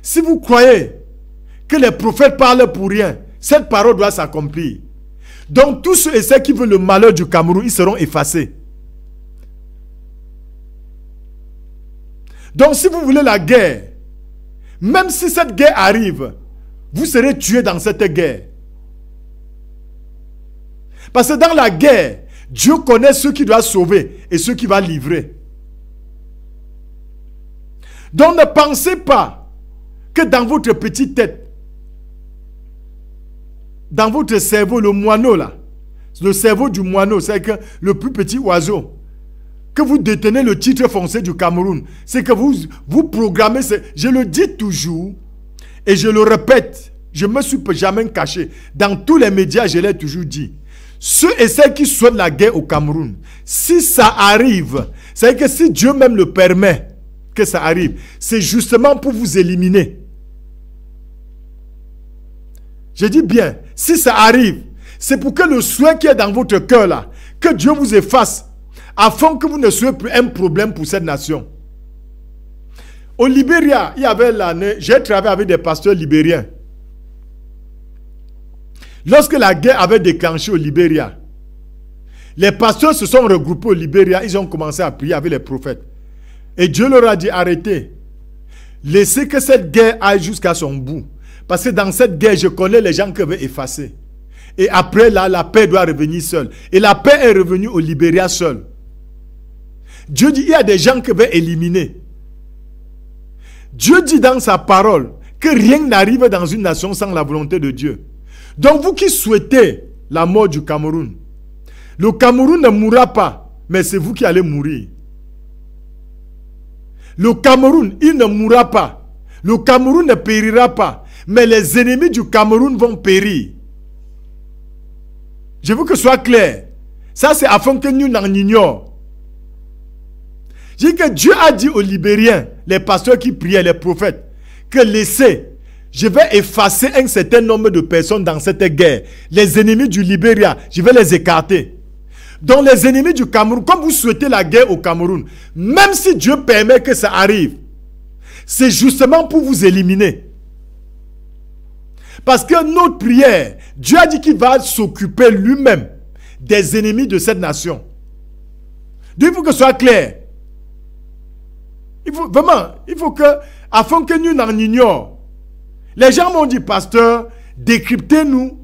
Si vous croyez que les prophètes parlent pour rien, cette parole doit s'accomplir. Donc tous ceux et ceux qui veulent le malheur du Cameroun, ils seront effacés. Donc si vous voulez la guerre, même si cette guerre arrive, vous serez tués dans cette guerre. Parce que dans la guerre, Dieu connaît ceux qui doivent sauver et ceux qui vont livrer. Donc ne pensez pas que dans votre petite tête, dans votre cerveau, le moineau là, le cerveau du moineau, c'est que le plus petit oiseau, que vous détenez le titre foncier du Cameroun, c'est que vous programmez, je le dis toujours, et je le répète, je ne me suis jamais caché, dans tous les médias, je l'ai toujours dit, ceux et celles qui souhaitent la guerre au Cameroun, si ça arrive, c'est que si Dieu même le permet, que ça arrive, c'est justement pour vous éliminer. Je dis bien, si ça arrive, c'est pour que le souhait qui est dans votre cœur là, que Dieu vous efface, afin que vous ne soyez plus un problème pour cette nation. Au Libéria, il y avait l'année, j'ai travaillé avec des pasteurs libériens. Lorsque la guerre avait déclenché au Libéria, les pasteurs se sont regroupés au Libéria, ils ont commencé à prier avec les prophètes. Et Dieu leur a dit, arrêtez. Laissez que cette guerre aille jusqu'à son bout. Parce que dans cette guerre, je connais les gens qui veulent effacer. Et après là, la paix doit revenir seule. Et la paix est revenue au Libéria seule. Dieu dit, il y a des gens qui veulent éliminer. Dieu dit dans sa parole que rien n'arrive dans une nation sans la volonté de Dieu. Donc vous qui souhaitez la mort du Cameroun, le Cameroun ne mourra pas, mais c'est vous qui allez mourir. Le Cameroun, il ne mourra pas. Le Cameroun ne périra pas. Mais les ennemis du Cameroun vont périr. Je veux que ce soit clair. Ça, c'est afin que nous n'en ignorions. Je dis que Dieu a dit aux Libériens, les pasteurs qui priaient, les prophètes, que laissez, je vais effacer un certain nombre de personnes dans cette guerre. Les ennemis du Libéria, je vais les écarter. Donc les ennemis du Cameroun, comme vous souhaitez la guerre au Cameroun, même si Dieu permet que ça arrive, c'est justement pour vous éliminer. Parce que notre prière, Dieu a dit qu'il va s'occuper lui-même des ennemis de cette nation. Donc il faut que ce soit clair. Il faut que, afin que nous n'en ignorions. Les gens m'ont dit, pasteur, décryptez-nous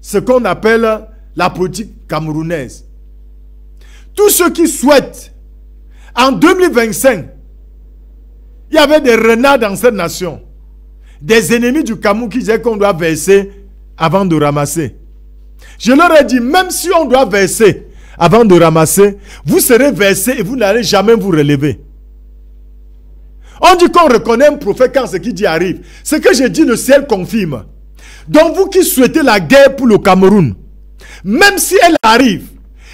ce qu'on appelle la politique camerounaise. Tous ceux qui souhaitent, en 2025, il y avait des renards dans cette nation. Des ennemis du Cameroun qui disaient qu'on doit verser avant de ramasser. Je leur ai dit, même si on doit verser avant de ramasser, vous serez versés et vous n'allez jamais vous relever. On dit qu'on reconnaît un prophète quand ce qu'il dit arrive. Ce que j'ai dit, le ciel confirme. Donc vous qui souhaitez la guerre pour le Cameroun, même si elle arrive,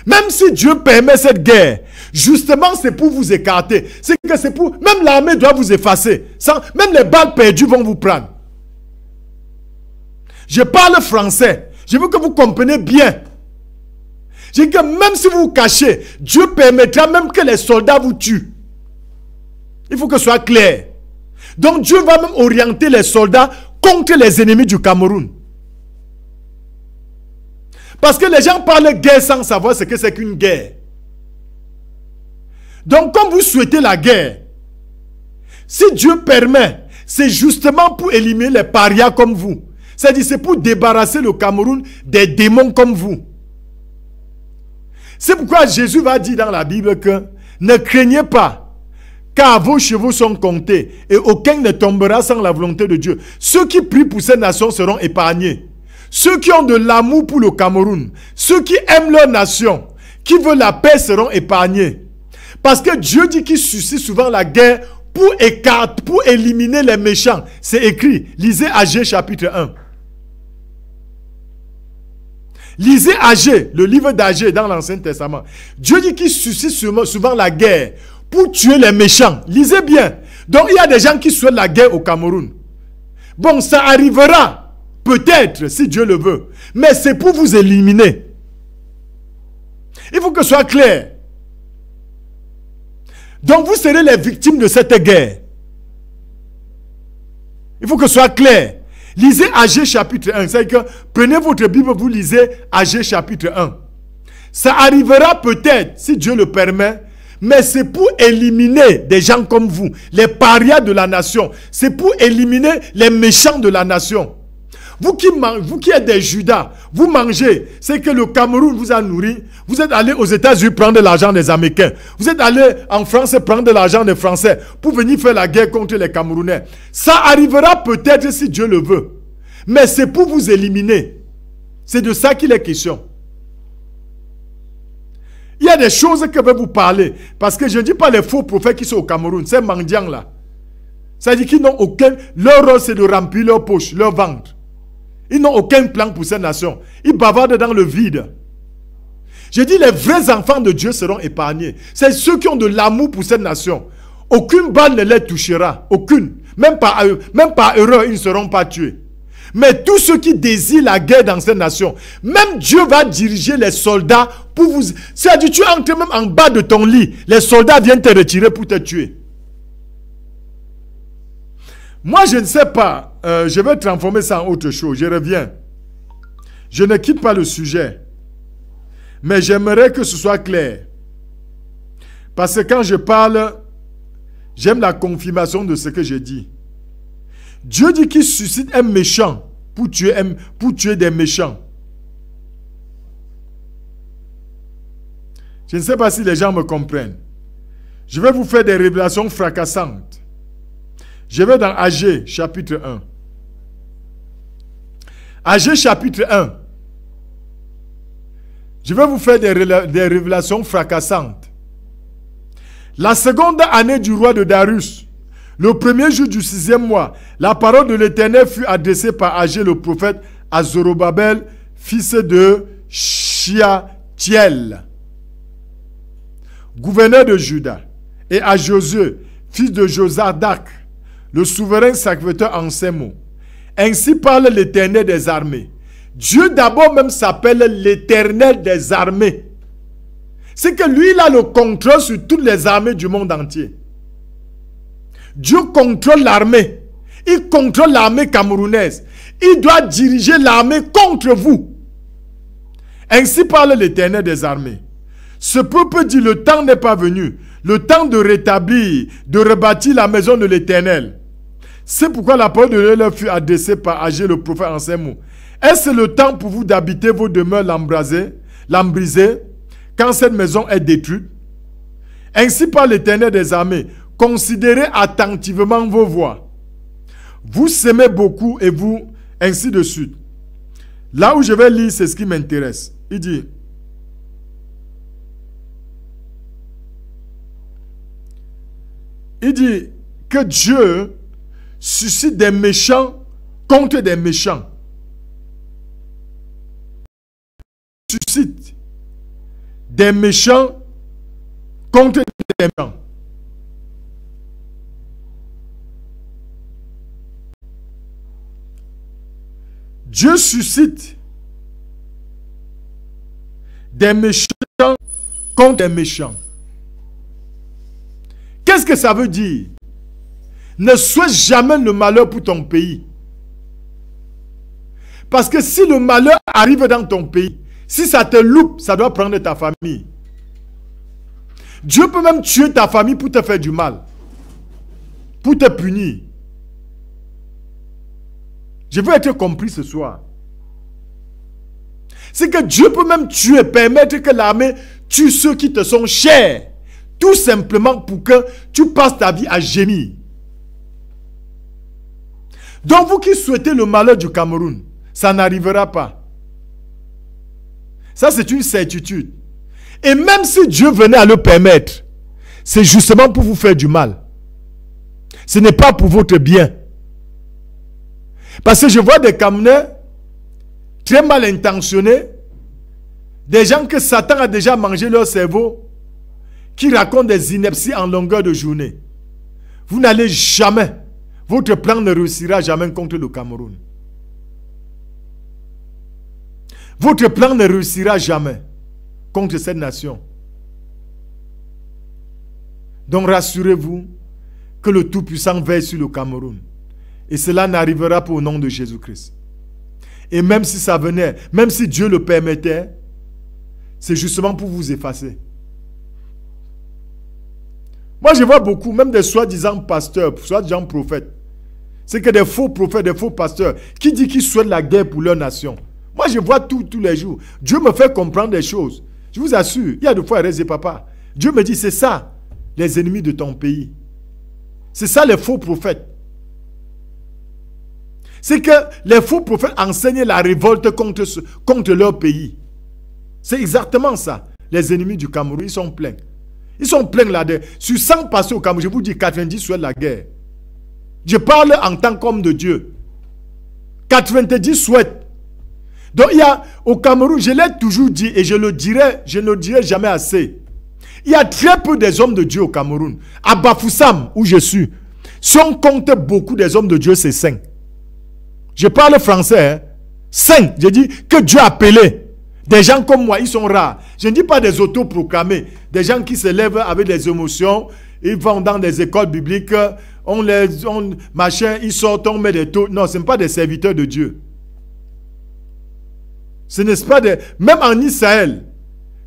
même si Dieu permet cette guerre, justement c'est pour vous écarter. C'est que c'est pour... Même l'armée doit vous effacer. Même les balles perdues vont vous prendre. Je parle français. Je veux que vous compreniez bien. Je dis que même si vous vous cachez, Dieu permettra même que les soldats vous tuent. Il faut que ce soit clair. Donc Dieu va même orienter les soldats contre les ennemis du Cameroun. Parce que les gens parlent de guerre sans savoir ce que c'est qu'une guerre. Donc comme vous souhaitez la guerre, si Dieu permet, c'est justement pour éliminer les parias comme vous. C'est-à-dire c'est pour débarrasser le Cameroun des démons comme vous. C'est pourquoi Jésus va dire dans la Bible que ne craignez pas, car vos chevaux sont comptés et aucun ne tombera sans la volonté de Dieu. Ceux qui prient pour ces nations seront épargnés. Ceux qui ont de l'amour pour le Cameroun, ceux qui aiment leur nation, qui veulent la paix seront épargnés. Parce que Dieu dit qu'il suscite souvent la guerre pour éliminer les méchants. C'est écrit. Lisez Agé chapitre 1. Lisez Agé, le livre d'Agé dans l'Ancien Testament. Dieu dit qu'il suscite souvent la guerre pour tuer les méchants. Lisez bien. Donc il y a des gens qui souhaitent la guerre au Cameroun. Bon, ça arrivera, peut-être, si Dieu le veut. Mais c'est pour vous éliminer. Il faut que ce soit clair. Donc vous serez les victimes de cette guerre. Il faut que ce soit clair. Lisez Agé chapitre 1. C'est que prenez votre Bible, vous lisez Agé chapitre 1. Ça arrivera peut-être, si Dieu le permet, mais c'est pour éliminer des gens comme vous, les parias de la nation. C'est pour éliminer les méchants de la nation. Vous qui êtes des Judas, vous mangez. C'est que le Cameroun vous a nourri. Vous êtes allé aux États-Unis prendre l'argent des Américains. Vous êtes allé en France prendre l'argent des Français pour venir faire la guerre contre les Camerounais. Ça arrivera peut-être si Dieu le veut. Mais c'est pour vous éliminer. C'est de ça qu'il est question. Il y a des choses que je vais vous parler. Parce que je ne dis pas les faux prophètes qui sont au Cameroun. Ces mendiants-là. Ça dit qu'ils n'ont aucun... Leur rôle, c'est de remplir leur poche, leur ventre. Ils n'ont aucun plan pour cette nation. Ils bavardent dans le vide. Je dis les vrais enfants de Dieu seront épargnés. C'est ceux qui ont de l'amour pour cette nation. Aucune balle ne les touchera. Aucune. Même par erreur, ils ne seront pas tués. Mais tous ceux qui désirent la guerre dans cette nation, même Dieu va diriger les soldats pour vous... C'est-à-dire, tu entres même en bas de ton lit. Les soldats viennent te retirer pour te tuer. Moi, je ne sais pas. Je vais transformer ça en autre chose. Je reviens. Je ne quitte pas le sujet. Mais j'aimerais que ce soit clair. Parce que quand je parle, j'aime la confirmation de ce que je dis. Dieu dit qu'il suscite un méchant pour tuer des méchants. Je ne sais pas si les gens me comprennent. Je vais vous faire des révélations fracassantes. Je vais dans Agé, chapitre 1. Agé, chapitre 1. Je vais vous faire des révélations fracassantes. La seconde année du roi de Darius, le premier jour du 6e mois, la parole de l'Éternel fut adressée par Agé le prophète à Zorobabel, fils de Shealtiel, gouverneur de Juda, et à Josué, fils de Josadak, le souverain sacrificateur en ces mots. Ainsi parle l'Éternel des armées. Dieu d'abord même s'appelle l'Éternel des armées. C'est que lui, il a le contrôle sur toutes les armées du monde entier. Dieu contrôle l'armée. Il contrôle l'armée camerounaise. Il doit diriger l'armée contre vous. Ainsi parle l'Éternel des armées. Ce peuple dit, le temps n'est pas venu. Le temps de rétablir, de rebâtir la maison de l'Éternel. C'est pourquoi la parole de l'Éternel fut adressée par Agé le prophète en ces mots. Est-ce le temps pour vous d'habiter vos demeures l'embrisées, quand cette maison est détruite? Ainsi par l'Éternel des armées, considérez attentivement vos voies. Vous s'aimez beaucoup et vous, ainsi de suite. Là où je vais lire, c'est ce qui m'intéresse. Il dit que Dieu suscite des méchants contre des méchants. Suscite des méchants contre des méchants. Dieu suscite des méchants contre des méchants. Qu'est-ce que ça veut dire? Ne souhaite jamais le malheur pour ton pays. Parce que si le malheur arrive dans ton pays, si ça te loupe, ça doit prendre ta famille. Dieu peut même tuer ta famille pour te faire du mal. Pour te punir. Je veux être compris ce soir. C'est que Dieu peut même tuer, permettre que l'armée tuent ceux qui te sont chers. Tout simplement pour que tu passes ta vie à gémir. Donc vous qui souhaitez le malheur du Cameroun, ça n'arrivera pas. Ça c'est une certitude. Et même si Dieu venait à le permettre, c'est justement pour vous faire du mal. Ce n'est pas pour votre bien. Parce que je vois des Camerounais très mal intentionnés, des gens que Satan a déjà mangé leur cerveau, qui racontent des inepties en longueur de journée. Vous n'allez jamais, votre plan ne réussira jamais contre le Cameroun. Votre plan ne réussira jamais contre cette nation. Donc rassurez-vous que le Tout-Puissant veille sur le Cameroun. Et cela n'arrivera pas au nom de Jésus-Christ. Et même si ça venait, même si Dieu le permettait, c'est justement pour vous effacer. Moi je vois beaucoup, même des soi-disant pasteurs, soi-disant prophètes. C'est que des faux prophètes, des faux pasteurs, qui disent qu'ils souhaitent la guerre pour leur nation. Moi je vois tous les jours. Dieu me fait comprendre des choses. Je vous assure, il y a des fois, Rez et papa. Dieu me dit, c'est ça, les ennemis de ton pays. C'est ça les faux prophètes. C'est que les faux prophètes enseignent la révolte contre leur pays. C'est exactement ça. Les ennemis du Cameroun, ils sont pleins. Ils sont pleins là-dedans. Sur 100 pasteurs au Cameroun, je vous dis 90 souhaitent la guerre. Je parle en tant qu'homme de Dieu. 90 souhaitent. Donc il y a au Cameroun, je l'ai toujours dit et je ne le dirai jamais assez. Il y a très peu des hommes de Dieu au Cameroun. À Bafoussam, où je suis, si on compte beaucoup des hommes de Dieu, c'est 5. Je parle français, hein? 5. Je dis que Dieu a appelé. Des gens comme moi, ils sont rares. Je ne dis pas des autoproclamés. Des gens qui se lèvent avec des émotions. Ils vont dans des écoles bibliques. Machin, ils sortent, on met des taux. Non, ce ne sont pas des serviteurs de Dieu. Ce n'est pas des... Même en Israël,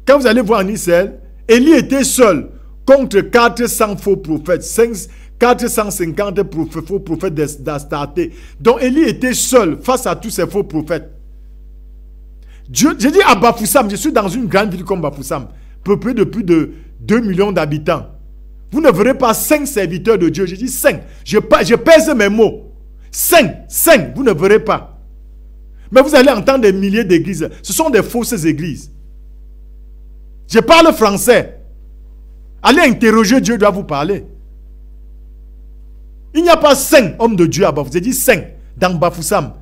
quand vous allez voir en Israël, Élie était seul contre 400 faux prophètes. 450 faux prophètes d'Astarté. Donc Élie était seul face à tous ces faux prophètes. Dieu, j'ai dit à Bafoussam, je suis dans une grande ville comme Bafoussam, peuplée de plus de 2 millions d'habitants. Vous ne verrez pas 5 serviteurs de Dieu. Je dis 5. Je pèse mes mots. 5, vous ne verrez pas. Mais vous allez entendre des milliers d'églises. Ce sont des fausses églises. Je parle français. Allez interroger Dieu, doit vous parler. Il n'y a pas 5 hommes de Dieu à Bafoussam. J'ai dit 5 dans Bafoussam.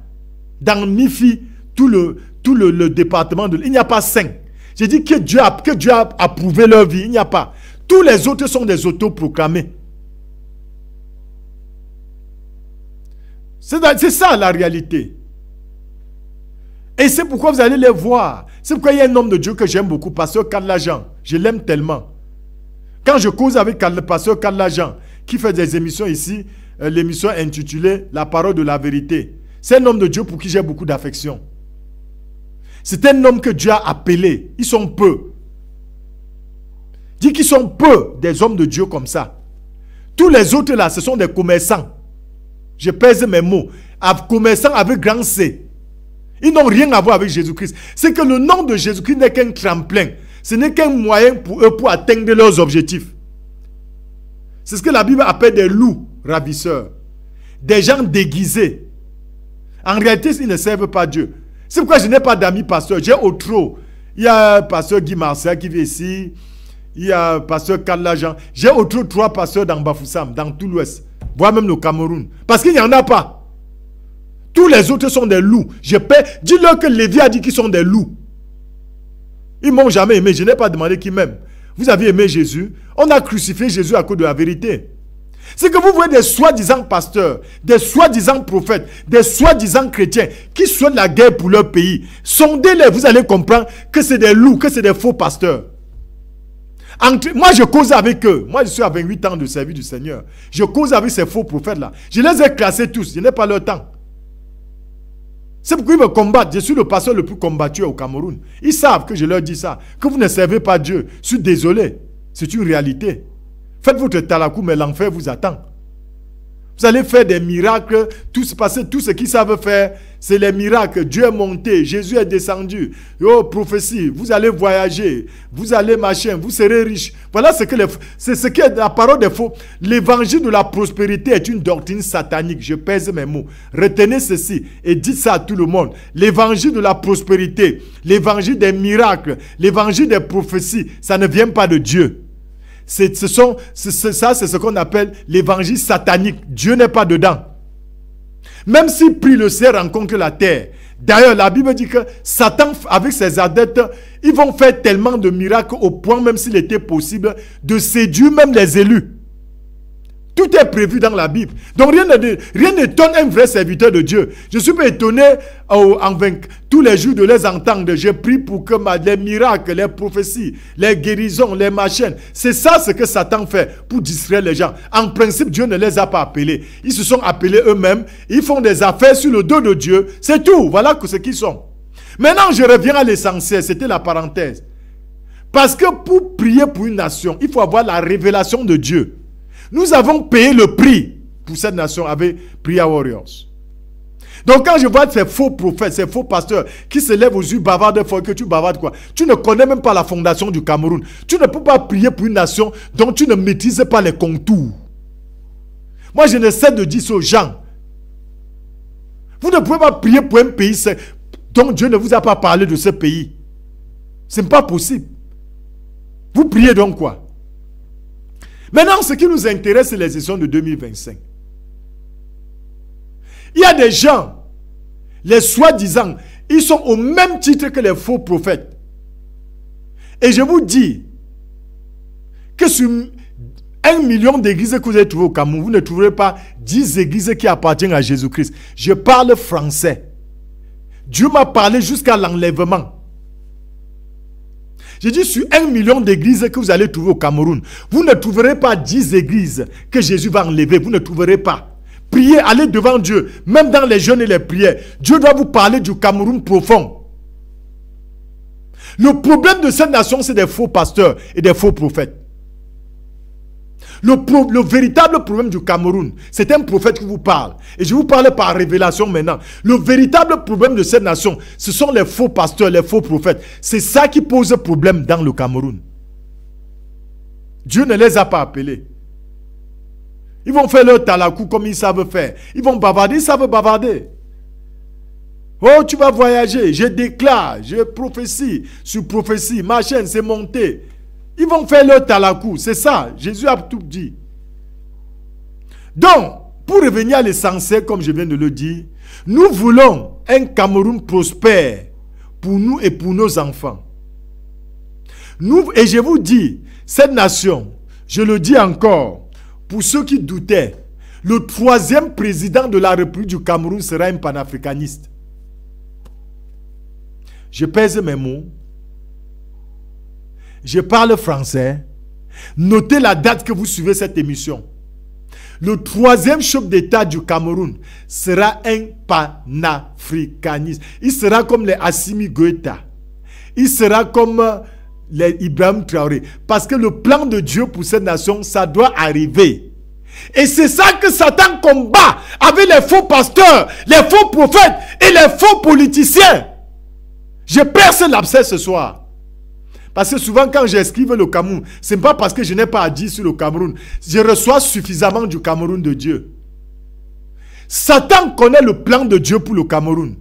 Dans Mifi, tout le département de... Il n'y a pas 5. J'ai dit que Dieu a approuvé leur vie. Il n'y a pas. Tous les autres sont des autoproclamés. C'est ça la réalité. Et c'est pourquoi vous allez les voir. C'est pourquoi il y a un homme de Dieu que j'aime beaucoup, pasteur Kadlajan. Je l'aime tellement. Quand je cause avec le pasteur Kadlajan, qui fait des émissions ici, l'émission intitulée « La parole de la vérité », c'est un homme de Dieu pour qui j'ai beaucoup d'affection. C'est un homme que Dieu a appelé. Ils sont peu. Dit qu'ils sont peu des hommes de Dieu comme ça. Tous les autres là, ce sont des commerçants. Je pèse mes mots. Commerçants avec grand C. Ils n'ont rien à voir avec Jésus-Christ. C'est que le nom de Jésus-Christ n'est qu'un tremplin. Ce n'est qu'un moyen pour eux pour atteindre leurs objectifs. C'est ce que la Bible appelle des loups ravisseurs. Des gens déguisés. En réalité, ils ne servent pas Dieu. C'est pourquoi je n'ai pas d'amis pasteurs. J'ai autre. Il y a pasteur Guy Marcel qui vit ici. Il y a pasteur Kadlajan. J'ai autre 3 pasteurs dans Bafoussam, dans tout l'Ouest. Voire même le Cameroun. Parce qu'il n'y en a pas. Tous les autres sont des loups. Dis-leur que Lévi a dit qu'ils sont des loups. Ils ne m'ont jamais aimé. Je n'ai pas demandé qu'ils m'aiment. Vous avez aimé Jésus. On a crucifié Jésus à cause de la vérité. C'est que vous voyez des soi-disant pasteurs, des soi-disant prophètes, des soi-disant chrétiens qui souhaitent la guerre pour leur pays. Sondez-les, vous allez comprendre que c'est des loups, que c'est des faux pasteurs. Moi, je cause avec eux. Moi, je suis à 28 ans de service du Seigneur. Je cause avec ces faux prophètes-là. Je les ai classés tous. Je n'ai pas leur temps. C'est pourquoi ils me combattent. Je suis le pasteur le plus combattu au Cameroun. Ils savent que je leur dis ça. Que vous ne servez pas Dieu. Je suis désolé. C'est une réalité. Faites votre talakou, mais l'enfer vous attend. Vous allez faire des miracles, parce que tout ce qu'ils savent faire, c'est les miracles. Dieu est monté, Jésus est descendu. Oh, prophétie, vous allez voyager, vous allez machin, vous serez riche. Voilà ce que la parole des faux. L'évangile de la prospérité est une doctrine satanique. Je pèse mes mots. Retenez ceci et dites ça à tout le monde. L'évangile de la prospérité, l'évangile des miracles, l'évangile des prophéties, ça ne vient pas de Dieu. C'est ce qu'on appelle l'évangile satanique. Dieu n'est pas dedans. Même si prie le ciel rencontre la terre. D'ailleurs, la Bible dit que Satan, avec ses adeptes, ils vont faire tellement de miracles au point, même s'il était possible, de séduire même les élus. Tout est prévu dans la Bible. Donc rien n'étonne un vrai serviteur de Dieu. Je suis pas étonné tous les jours de les entendre. Je prie pour que les miracles, les prophéties, les guérisons, les machines. C'est ça ce que Satan fait pour distraire les gens. En principe, Dieu ne les a pas appelés. Ils se sont appelés eux-mêmes. Ils font des affaires sur le dos de Dieu. C'est tout. Voilà ce qu'ils sont. Maintenant, je reviens à l'essentiel. C'était la parenthèse. Parce que pour prier pour une nation, il faut avoir la révélation de Dieu. Nous avons payé le prix pour cette nation avec Prayer Warriors. Donc quand je vois ces faux prophètes, ces faux pasteurs qui se lèvent aux yeux, bavardent fort, que tu bavardes quoi? Tu ne connais même pas la fondation du Cameroun. Tu ne peux pas prier pour une nation dont tu ne maîtrises pas les contours. Moi je ne sais de dire aux gens. Vous ne pouvez pas prier pour un pays dont Dieu ne vous a pas parlé de ce pays. Ce n'est pas possible. Vous priez donc quoi? Maintenant, ce qui nous intéresse, c'est les élections de 2025. Il y a des gens, les soi-disant, ils sont au même titre que les faux prophètes. Et je vous dis que sur 1 million d'églises que vous avez trouvées au Cameroun, vous ne trouverez pas 10 églises qui appartiennent à Jésus-Christ. Je parle français. Dieu m'a parlé jusqu'à l'enlèvement. J'ai dit sur 1 million d'églises que vous allez trouver au Cameroun, vous ne trouverez pas 10 églises que Jésus va enlever. Vous ne trouverez pas. Priez, allez devant Dieu. Même dans les jeûnes et les prières. Dieu doit vous parler du Cameroun profond. Le problème de cette nation, c'est des faux pasteurs et des faux prophètes. Le véritable problème du Cameroun, c'est un prophète qui vous parle. Et je vous parle par révélation maintenant. Le véritable problème de cette nation, ce sont les faux pasteurs, les faux prophètes. C'est ça qui pose problème dans le Cameroun. Dieu ne les a pas appelés. Ils vont faire leur talakou comme ils savent faire. Ils vont bavarder, ils savent bavarder. Oh, tu vas voyager, je déclare, je prophétie, sur prophétie, ma chaîne c'est monté. Ils vont faire leur talakou, c'est ça, Jésus a tout dit. Donc, pour revenir à l'essentiel, comme je viens de le dire, nous voulons un Cameroun prospère pour nous et pour nos enfants. Et je vous dis, cette nation, je le dis encore, pour ceux qui doutaient, le 3e président de la République du Cameroun sera un panafricaniste. Je pèse mes mots. Je parle français. Notez la date que vous suivez cette émission. Le 3e chef d'État du Cameroun sera un panafricaniste. Il sera comme les Assimi Goïta. Il sera comme les Ibrahim Traoré. Parce que le plan de Dieu pour cette nation, ça doit arriver. Et c'est ça que Satan combat avec les faux pasteurs, les faux prophètes et les faux politiciens. Je perce l'abcès ce soir. Parce que souvent quand j'escrive le Cameroun, ce n'est pas parce que je n'ai pas à dire sur le Cameroun. Je reçois suffisamment du Cameroun de Dieu. Satan connaît le plan de Dieu pour le Cameroun.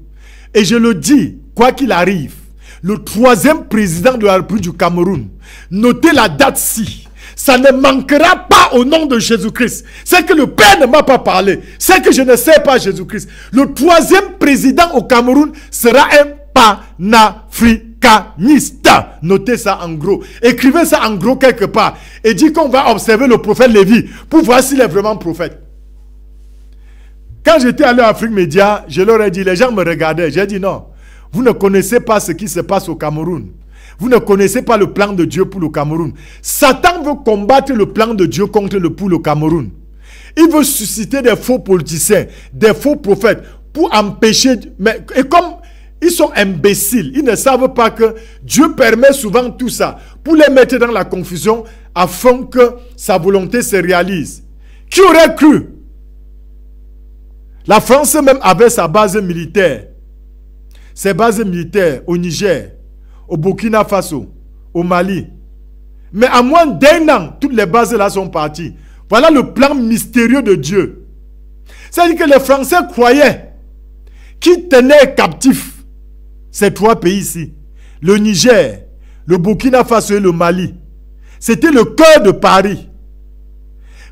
Et je le dis, quoi qu'il arrive, le 3e président de la République du Cameroun, notez la date-ci, ça ne manquera pas au nom de Jésus-Christ. C'est que le Père ne m'a pas parlé. C'est que je ne sais pas Jésus-Christ. Le 3e président au Cameroun sera un panafricaniste. Notez ça en gros. Écrivez ça en gros quelque part. Et dites qu'on va observer le prophète Lévi pour voir s'il est vraiment prophète. Quand j'étais allé à Afrique Média, je leur ai dit, les gens me regardaient. J'ai dit non, vous ne connaissez pas ce qui se passe au Cameroun. Vous ne connaissez pas le plan de Dieu pour le Cameroun. Satan veut combattre le plan de Dieu pour le Cameroun. Il veut susciter des faux politiciens, des faux prophètes pour empêcher... Et comme ils sont imbéciles, ils ne savent pas que Dieu permet souvent tout ça pour les mettre dans la confusion afin que sa volonté se réalise. Qui aurait cru La France même avait sa base militaire. Ses bases militaires au Niger, au Burkina Faso, au Mali. Mais à moins d'un an, toutes les bases là sont parties. Voilà le plan mystérieux de Dieu. C'est-à-dire que les Français croyaient qu'ils tenaient captifs ces trois pays ici. Le Niger, le Burkina Faso et le Mali. C'était le cœur de Paris.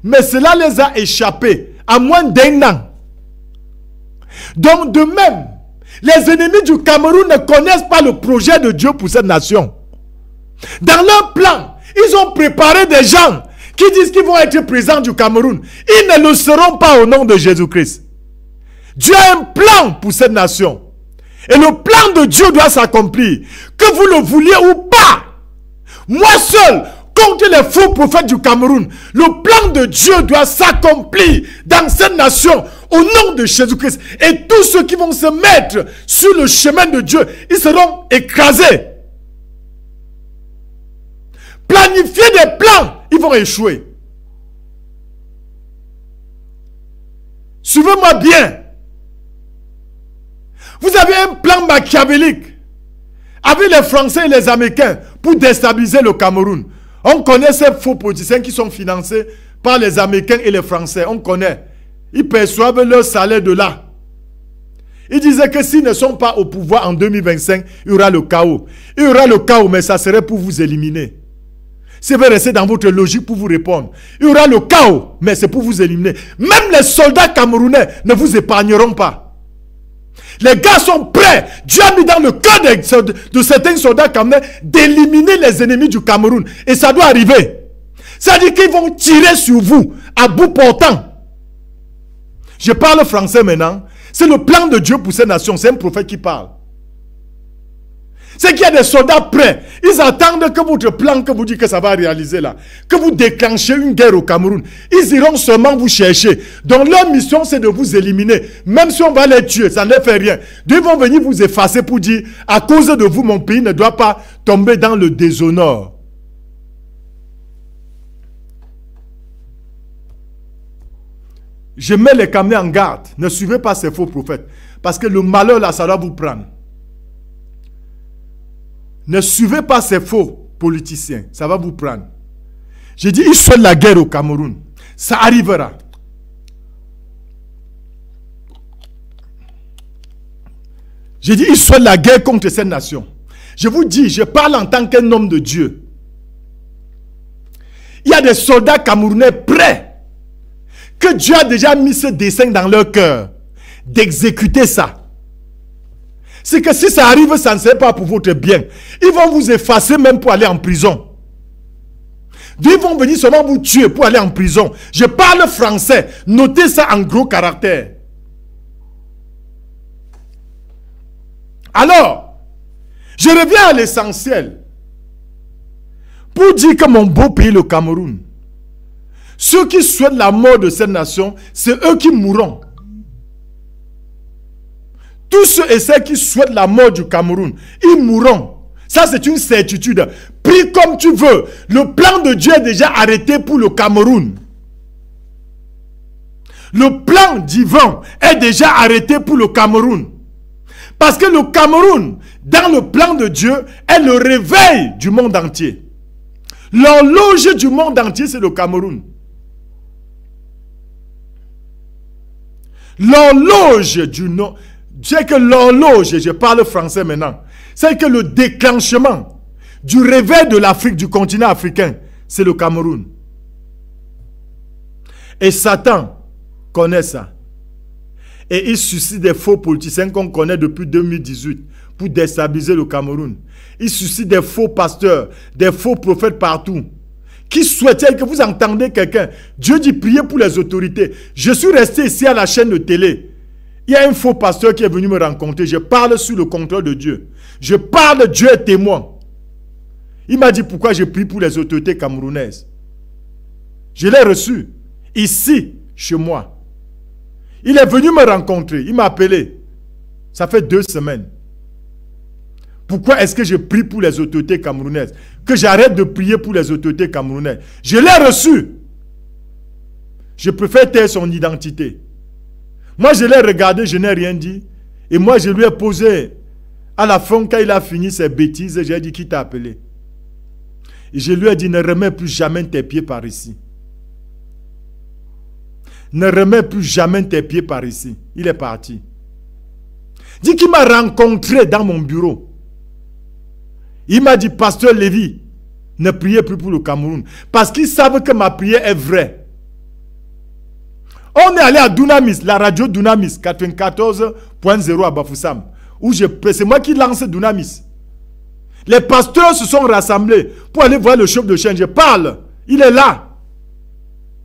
Mais cela les a échappés à moins d'un an. Donc de même, les ennemis du Cameroun ne connaissent pas le projet de Dieu pour cette nation. Dans leur plan, ils ont préparé des gens qui disent qu'ils vont être présidents du Cameroun. Ils ne le seront pas au nom de Jésus-Christ. Dieu a un plan pour cette nation. Et le plan de Dieu doit s'accomplir. Que vous le vouliez ou pas. Moi seul, contre les faux prophètes du Cameroun, le plan de Dieu doit s'accomplir dans cette nation au nom de Jésus-Christ. Et tous ceux qui vont se mettre sur le chemin de Dieu, ils seront écrasés. Planifier des plans, ils vont échouer. Suivez-moi bien. Vous avez un plan machiavélique avec les Français et les Américains pour déstabiliser le Cameroun. On connaît ces faux politiciens qui sont financés par les Américains et les Français. On connaît. Ils perçoivent leur salaire de là. Ils disaient que s'ils ne sont pas au pouvoir en 2025, il y aura le chaos. Il y aura le chaos, mais ça serait pour vous éliminer. Si vous restez dans votre logique pour vous répondre, il y aura le chaos, mais c'est pour vous éliminer. Même les soldats camerounais ne vous épargneront pas. Les gars sont prêts. Dieu a mis dans le cœur de certains soldats camerounais d'éliminer les ennemis du Cameroun. Et ça doit arriver. C'est-à-dire qu'ils vont tirer sur vous à bout portant. Je parle français maintenant. C'est le plan de Dieu pour ces nations. C'est un prophète qui parle. C'est qu'il y a des soldats prêts. Ils attendent que votre plan, que vous dites que ça va réaliser là, que vous déclenchez une guerre au Cameroun. Ils iront seulement vous chercher. Donc leur mission, c'est de vous éliminer. Même si on va les tuer, ça ne fait rien. Ils vont venir vous effacer pour dire, à cause de vous, mon pays ne doit pas tomber dans le déshonneur. Je mets les Camerounais en garde. Ne suivez pas ces faux prophètes. Parce que le malheur là, ça doit vous prendre. Ne suivez pas ces faux politiciens. Ça va vous prendre. J'ai dit, ils souhaitent la guerre au Cameroun. Ça arrivera. J'ai dit, ils souhaitent la guerre contre cette nation. Je vous dis, je parle en tant qu'un homme de Dieu. Il y a des soldats camerounais prêts. Que Dieu a déjà mis ce dessein dans leur cœur. D'exécuter ça. C'est que si ça arrive, ça ne serait pas pour votre bien. Ils vont vous effacer même pour aller en prison. Ils vont venir seulement vous tuer pour aller en prison. Je parle français. Notez ça en gros caractère. Alors, je reviens à l'essentiel. Pour dire que mon beau pays, le Cameroun, ceux qui souhaitent la mort de cette nation, c'est eux qui mourront. Tous ceux et celles qui souhaitent la mort du Cameroun, ils mourront. Ça, c'est une certitude. Prie comme tu veux. Le plan de Dieu est déjà arrêté pour le Cameroun. Le plan divin est déjà arrêté pour le Cameroun. Parce que le Cameroun, dans le plan de Dieu, est le réveil du monde entier. L'horloge du monde entier, c'est le Cameroun. L'horloge du nom... C'est que l'horloge, je parle français maintenant, c'est que le déclenchement du réveil de l'Afrique, du continent africain, c'est le Cameroun. Et Satan connaît ça. Et il suscite des faux politiciens qu'on connaît depuis 2018 pour déstabiliser le Cameroun. Il suscite des faux pasteurs, des faux prophètes partout, qui souhaitaient que vous entendez quelqu'un. Dieu dit priez pour les autorités. Je suis resté ici à la chaîne de télé. Il y a un faux pasteur qui est venu me rencontrer. Je parle sous le contrôle de Dieu. Je parle, Dieu est témoin. Il m'a dit pourquoi je prie pour les autorités camerounaises. Je l'ai reçu ici, chez moi. Il est venu me rencontrer. Il m'a appelé. Ça fait 2 semaines. Pourquoi est-ce que je prie pour les autorités camerounaises? Que j'arrête de prier pour les autorités camerounaises. Je l'ai reçu. Je préfère taire son identité. Moi, je l'ai regardé, je n'ai rien dit. Et moi, je lui ai posé, à la fin, quand il a fini ses bêtises, j'ai dit, qui t'a appelé? Et je lui ai dit, ne remets plus jamais tes pieds par ici. Ne remets plus jamais tes pieds par ici. Il est parti. Dit qu'il m'a rencontré dans mon bureau. Il m'a dit, Pasteur Lévi, ne priez plus pour le Cameroun. Parce qu'ils savent que ma prière est vraie. On est allé à Dunamis, la radio Dunamis, 94.0 à Bafoussam. C'est moi qui lance Dunamis. Les pasteurs se sont rassemblés pour aller voir le chef de chaîne. Je parle. Il est là.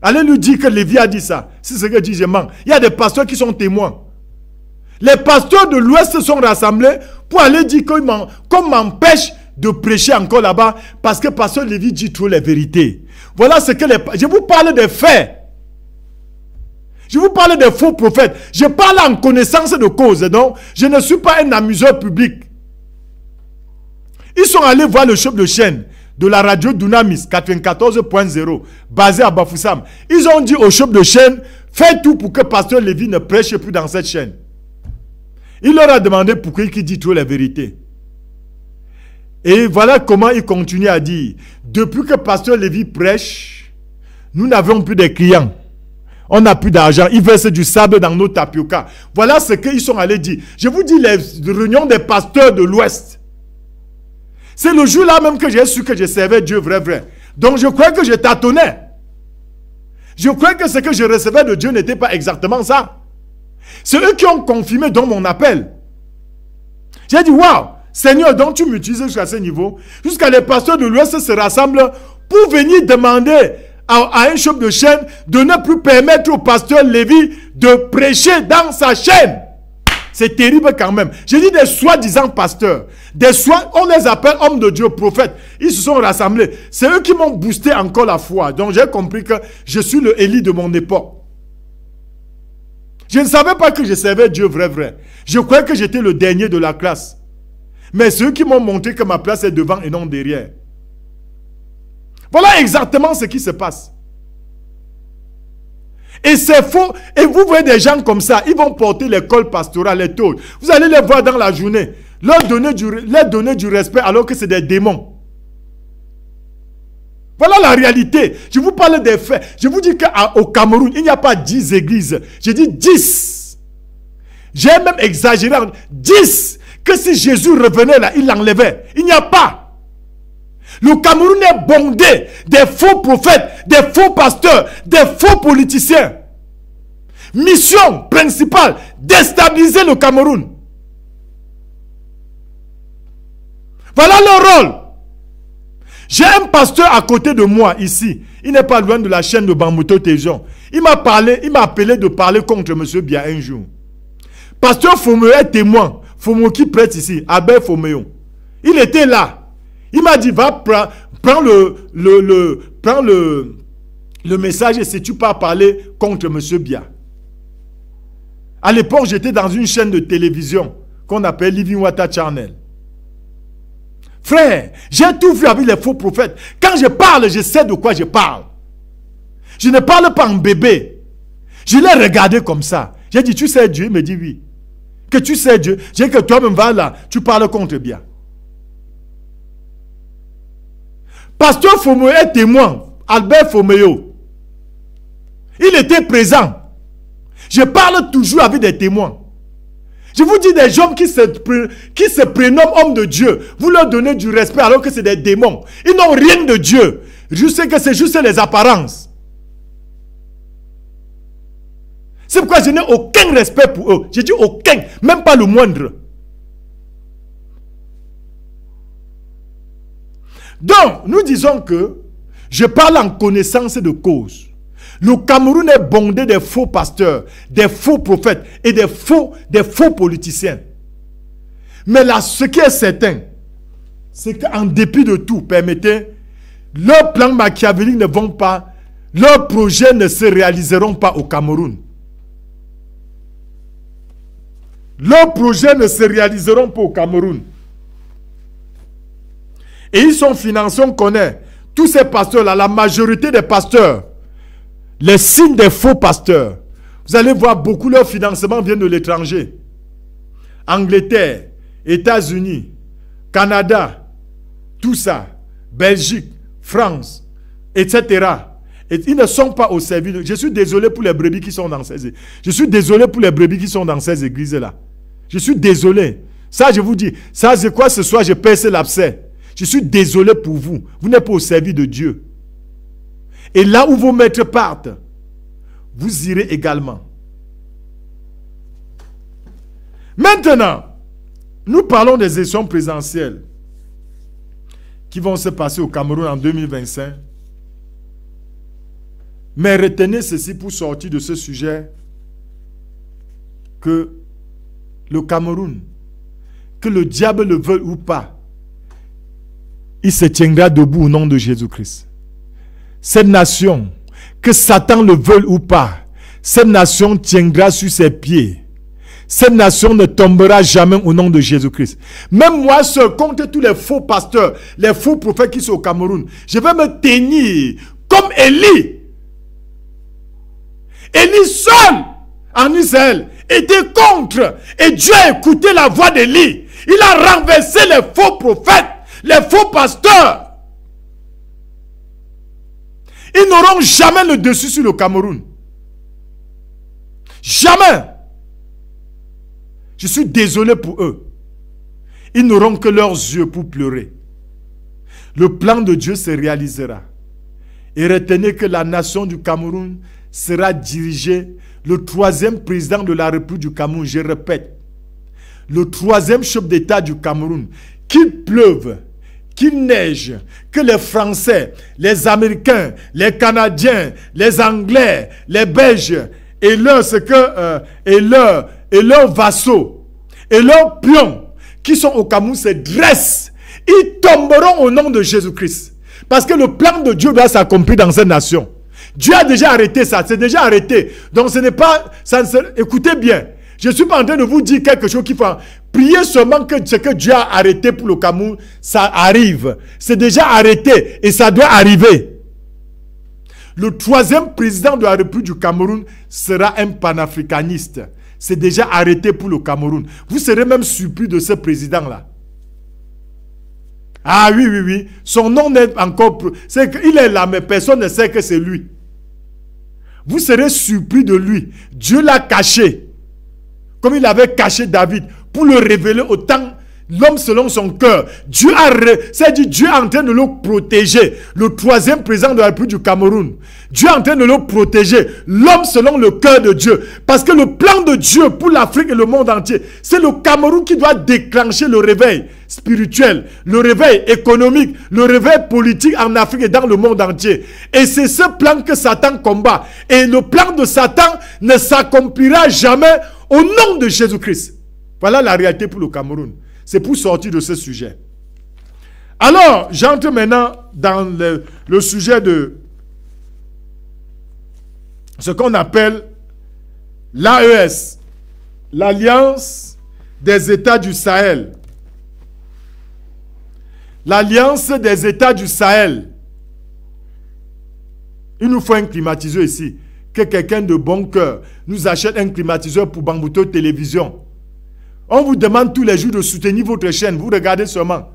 Allez lui dire que Lévi a dit ça. C'est ce que dit je mens. Il y a des pasteurs qui sont témoins. Les pasteurs de l'Ouest se sont rassemblés pour aller dire qu'on m'empêche de prêcher encore là-bas parce que pasteur Lévi dit trop les vérités. Voilà ce que je vous parle des faits. Je vous parle des faux prophètes. Je parle en connaissance de cause. Donc, je ne suis pas un amuseur public. Ils sont allés voir le chef de chaîne de la radio Dunamis 94.0 basé à Bafoussam. Ils ont dit au chef de chaîne, fais tout pour que pasteur Lévi ne prêche plus dans cette chaîne. Il leur a demandé pourquoi il dit trop la vérité. Et voilà comment il continue à dire, depuis que pasteur Lévi prêche, nous n'avons plus de clients. On n'a plus d'argent. Ils versent du sable dans nos tapioca. Voilà ce qu'ils sont allés dire. Je vous dis les réunions des pasteurs de l'Ouest. C'est le jour-là même que j'ai su que je servais Dieu vrai. Donc je crois que je tâtonnais. Je crois que ce que je recevais de Dieu n'était pas exactement ça. C'est eux qui ont confirmé dans mon appel. J'ai dit, waouh, Seigneur, donc tu m'utilises jusqu'à ce niveau. Jusqu'à les pasteurs de l'Ouest se rassemblent pour venir demander à un chef de chaîne de ne plus permettre au pasteur Lévi de prêcher dans sa chaîne. C'est terrible quand même. J'ai dit des soi-disant pasteurs. On les appelle hommes de Dieu, prophètes. Ils se sont rassemblés. C'est eux qui m'ont boosté encore la foi. Donc j'ai compris que je suis le Élie de mon époque. Je ne savais pas que je servais Dieu vrai. Je croyais que j'étais le dernier de la classe. Mais c'est eux qui m'ont montré que ma place est devant et non derrière. Voilà exactement ce qui se passe. Et c'est faux. Et vous voyez des gens comme ça, ils vont porter l'école pastorale, les taules. Vous allez les voir dans la journée, leur donner du respect alors que c'est des démons. Voilà la réalité. Je vous parle des faits. Je vous dis qu'au Cameroun, il n'y a pas 10 églises. Je dis 10. J'ai même exagéré. 10. Que si Jésus revenait là, il l'enlevait. Il n'y a pas. Le Cameroun est bondé des faux prophètes, des faux pasteurs, des faux politiciens. Mission principale, déstabiliser le Cameroun. Voilà leur rôle. J'ai un pasteur à côté de moi ici. Il n'est pas loin de la chaîne de Bambuto Téjon. Il m'a appelé de parler contre M. Bia un jour. Pasteur Fomeo est témoin. Fomeo qui prête ici, Albert Fomeo. Il était là. Il m'a dit, va prends le message et si tu peux parler contre M. Bia. À l'époque, j'étais dans une chaîne de télévision qu'on appelle Living Water Channel. Frère, j'ai tout vu avec les faux prophètes. Quand je parle, je sais de quoi je parle. Je ne parle pas en bébé. Je l'ai regardé comme ça. J'ai dit, tu sais Dieu? Il me dit oui. Que tu sais Dieu? J'ai dit que toi-même va là, tu parles contre Bia. Pasteur Fomeo est témoin. Albert Fomeo. Il était présent. Je parle toujours avec des témoins. Je vous dis des gens qui se prénomment hommes de Dieu. Vous leur donnez du respect alors que c'est des démons. Ils n'ont rien de Dieu. Je sais que c'est juste les apparences. C'est pourquoi je n'ai aucun respect pour eux. J'ai dit aucun, même pas le moindre. Donc, nous disons que je parle en connaissance de cause. Le Cameroun est bondé des faux pasteurs, des faux prophètes et des faux politiciens. Mais là, ce qui est certain, c'est qu'en dépit de tout, permettez, leurs plans machiavéliques ne vont pas, leurs projets ne se réaliseront pas au Cameroun. Leurs projets ne se réaliseront pas au Cameroun. Et ils sont financés, on connaît. Tous ces pasteurs-là, la majorité des pasteurs, les signes des faux pasteurs. Vous allez voir, beaucoup leur financement vient de l'étranger. Angleterre, États-Unis, Canada, tout ça, Belgique, France, etc. Et ils ne sont pas au service. Je suis désolé pour les brebis qui sont dans ces églises. Je suis désolé pour les brebis qui sont dans ces églises-là. Je suis désolé. Ça, je vous dis, ça, c'est quoi ce soir, je perce l'abcès. Je suis désolé pour vous. Vous n'êtes pas au service de Dieu. Et là où vos maîtres partent, vous irez également. Maintenant, nous parlons des élections présidentielles qui vont se passer au Cameroun en 2025. Mais retenez ceci pour sortir de ce sujet, que le Cameroun, que le diable le veuille ou pas, il se tiendra debout au nom de Jésus-Christ. Cette nation, que Satan le veuille ou pas, cette nation tiendra sur ses pieds. Cette nation ne tombera jamais au nom de Jésus-Christ. Même moi seul, contre tous les faux pasteurs, les faux prophètes qui sont au Cameroun, je vais me tenir comme Élie. Élie seul, en Israël, était contre. Et Dieu a écouté la voix d'Élie. Il a renversé les faux prophètes, les faux pasteurs. Ils n'auront jamais le dessus sur le Cameroun. Jamais. Je suis désolé pour eux. Ils n'auront que leurs yeux pour pleurer. Le plan de Dieu se réalisera. Et retenez que la nation du Cameroun sera dirigée, le 3e président de la République du Cameroun, je répète, le 3e chef d'État du Cameroun, qu'il pleuve, qu'il neige, que les Français, les Américains, les Canadiens, les Anglais, les Belges et leurs vassaux et leurs pions qui sont au Cameroun se dressent, ils tomberont au nom de Jésus-Christ. Parce que le plan de Dieu doit s'accomplir dans cette nation. Dieu a déjà arrêté ça, c'est déjà arrêté. Donc ce n'est pas, écoutez bien, je ne suis pas en train de vous dire quelque chose qu'il faut prier seulement que ce que Dieu a arrêté pour le Cameroun, ça arrive. C'est déjà arrêté et ça doit arriver. Le 3e président de la République du Cameroun sera un panafricaniste. C'est déjà arrêté pour le Cameroun. Vous serez même surpris de ce président-là. Ah oui, oui, oui. Son nom n'est encore... Il est là, mais personne ne sait que c'est lui. Vous serez surpris de lui. Dieu l'a caché. Comme il avait caché David. Pour le révéler autant l'homme selon son cœur. Dieu est en train de le protéger. Le 3e président de la République du Cameroun. Dieu est en train de le protéger. L'homme selon le cœur de Dieu. Parce que le plan de Dieu pour l'Afrique et le monde entier, c'est le Cameroun qui doit déclencher le réveil spirituel, le réveil économique, le réveil politique en Afrique et dans le monde entier. Et c'est ce plan que Satan combat. Et le plan de Satan ne s'accomplira jamais au nom de Jésus-Christ. Voilà la réalité pour le Cameroun. C'est pour sortir de ce sujet. Alors, j'entre maintenant dans le sujet de ce qu'on appelle l'AES, l'Alliance des États du Sahel. L'Alliance des États du Sahel. Il nous faut un climatiseur ici. Que quelqu'un de bon cœur nous achète un climatiseur pour Bambouto Télévision. On vous demande tous les jours de soutenir votre chaîne. Vous regardez seulement.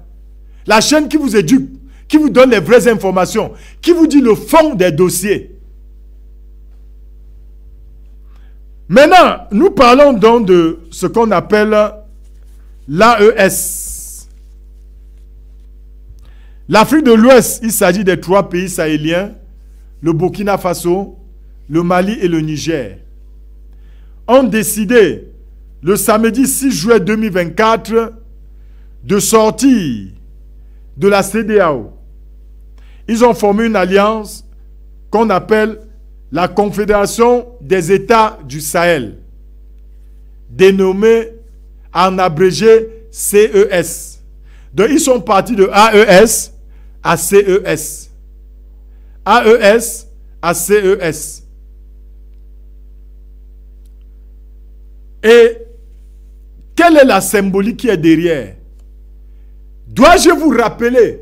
La chaîne qui vous éduque, qui vous donne les vraies informations, qui vous dit le fond des dossiers. Maintenant, nous parlons donc de ce qu'on appelle l'AES. L'Afrique de l'Ouest, il s'agit des 3 pays sahéliens, le Burkina Faso, le Mali et le Niger, ont décidé le samedi 6 juillet 2024 de sortir de la CEDEAO. Ils ont formé une alliance qu'on appelle la Confédération des États du Sahel, dénommée en abrégé CES. Donc ils sont partis de AES à CES. AES à CES. Et quelle est la symbolique qui est derrière? Dois-je vous rappeler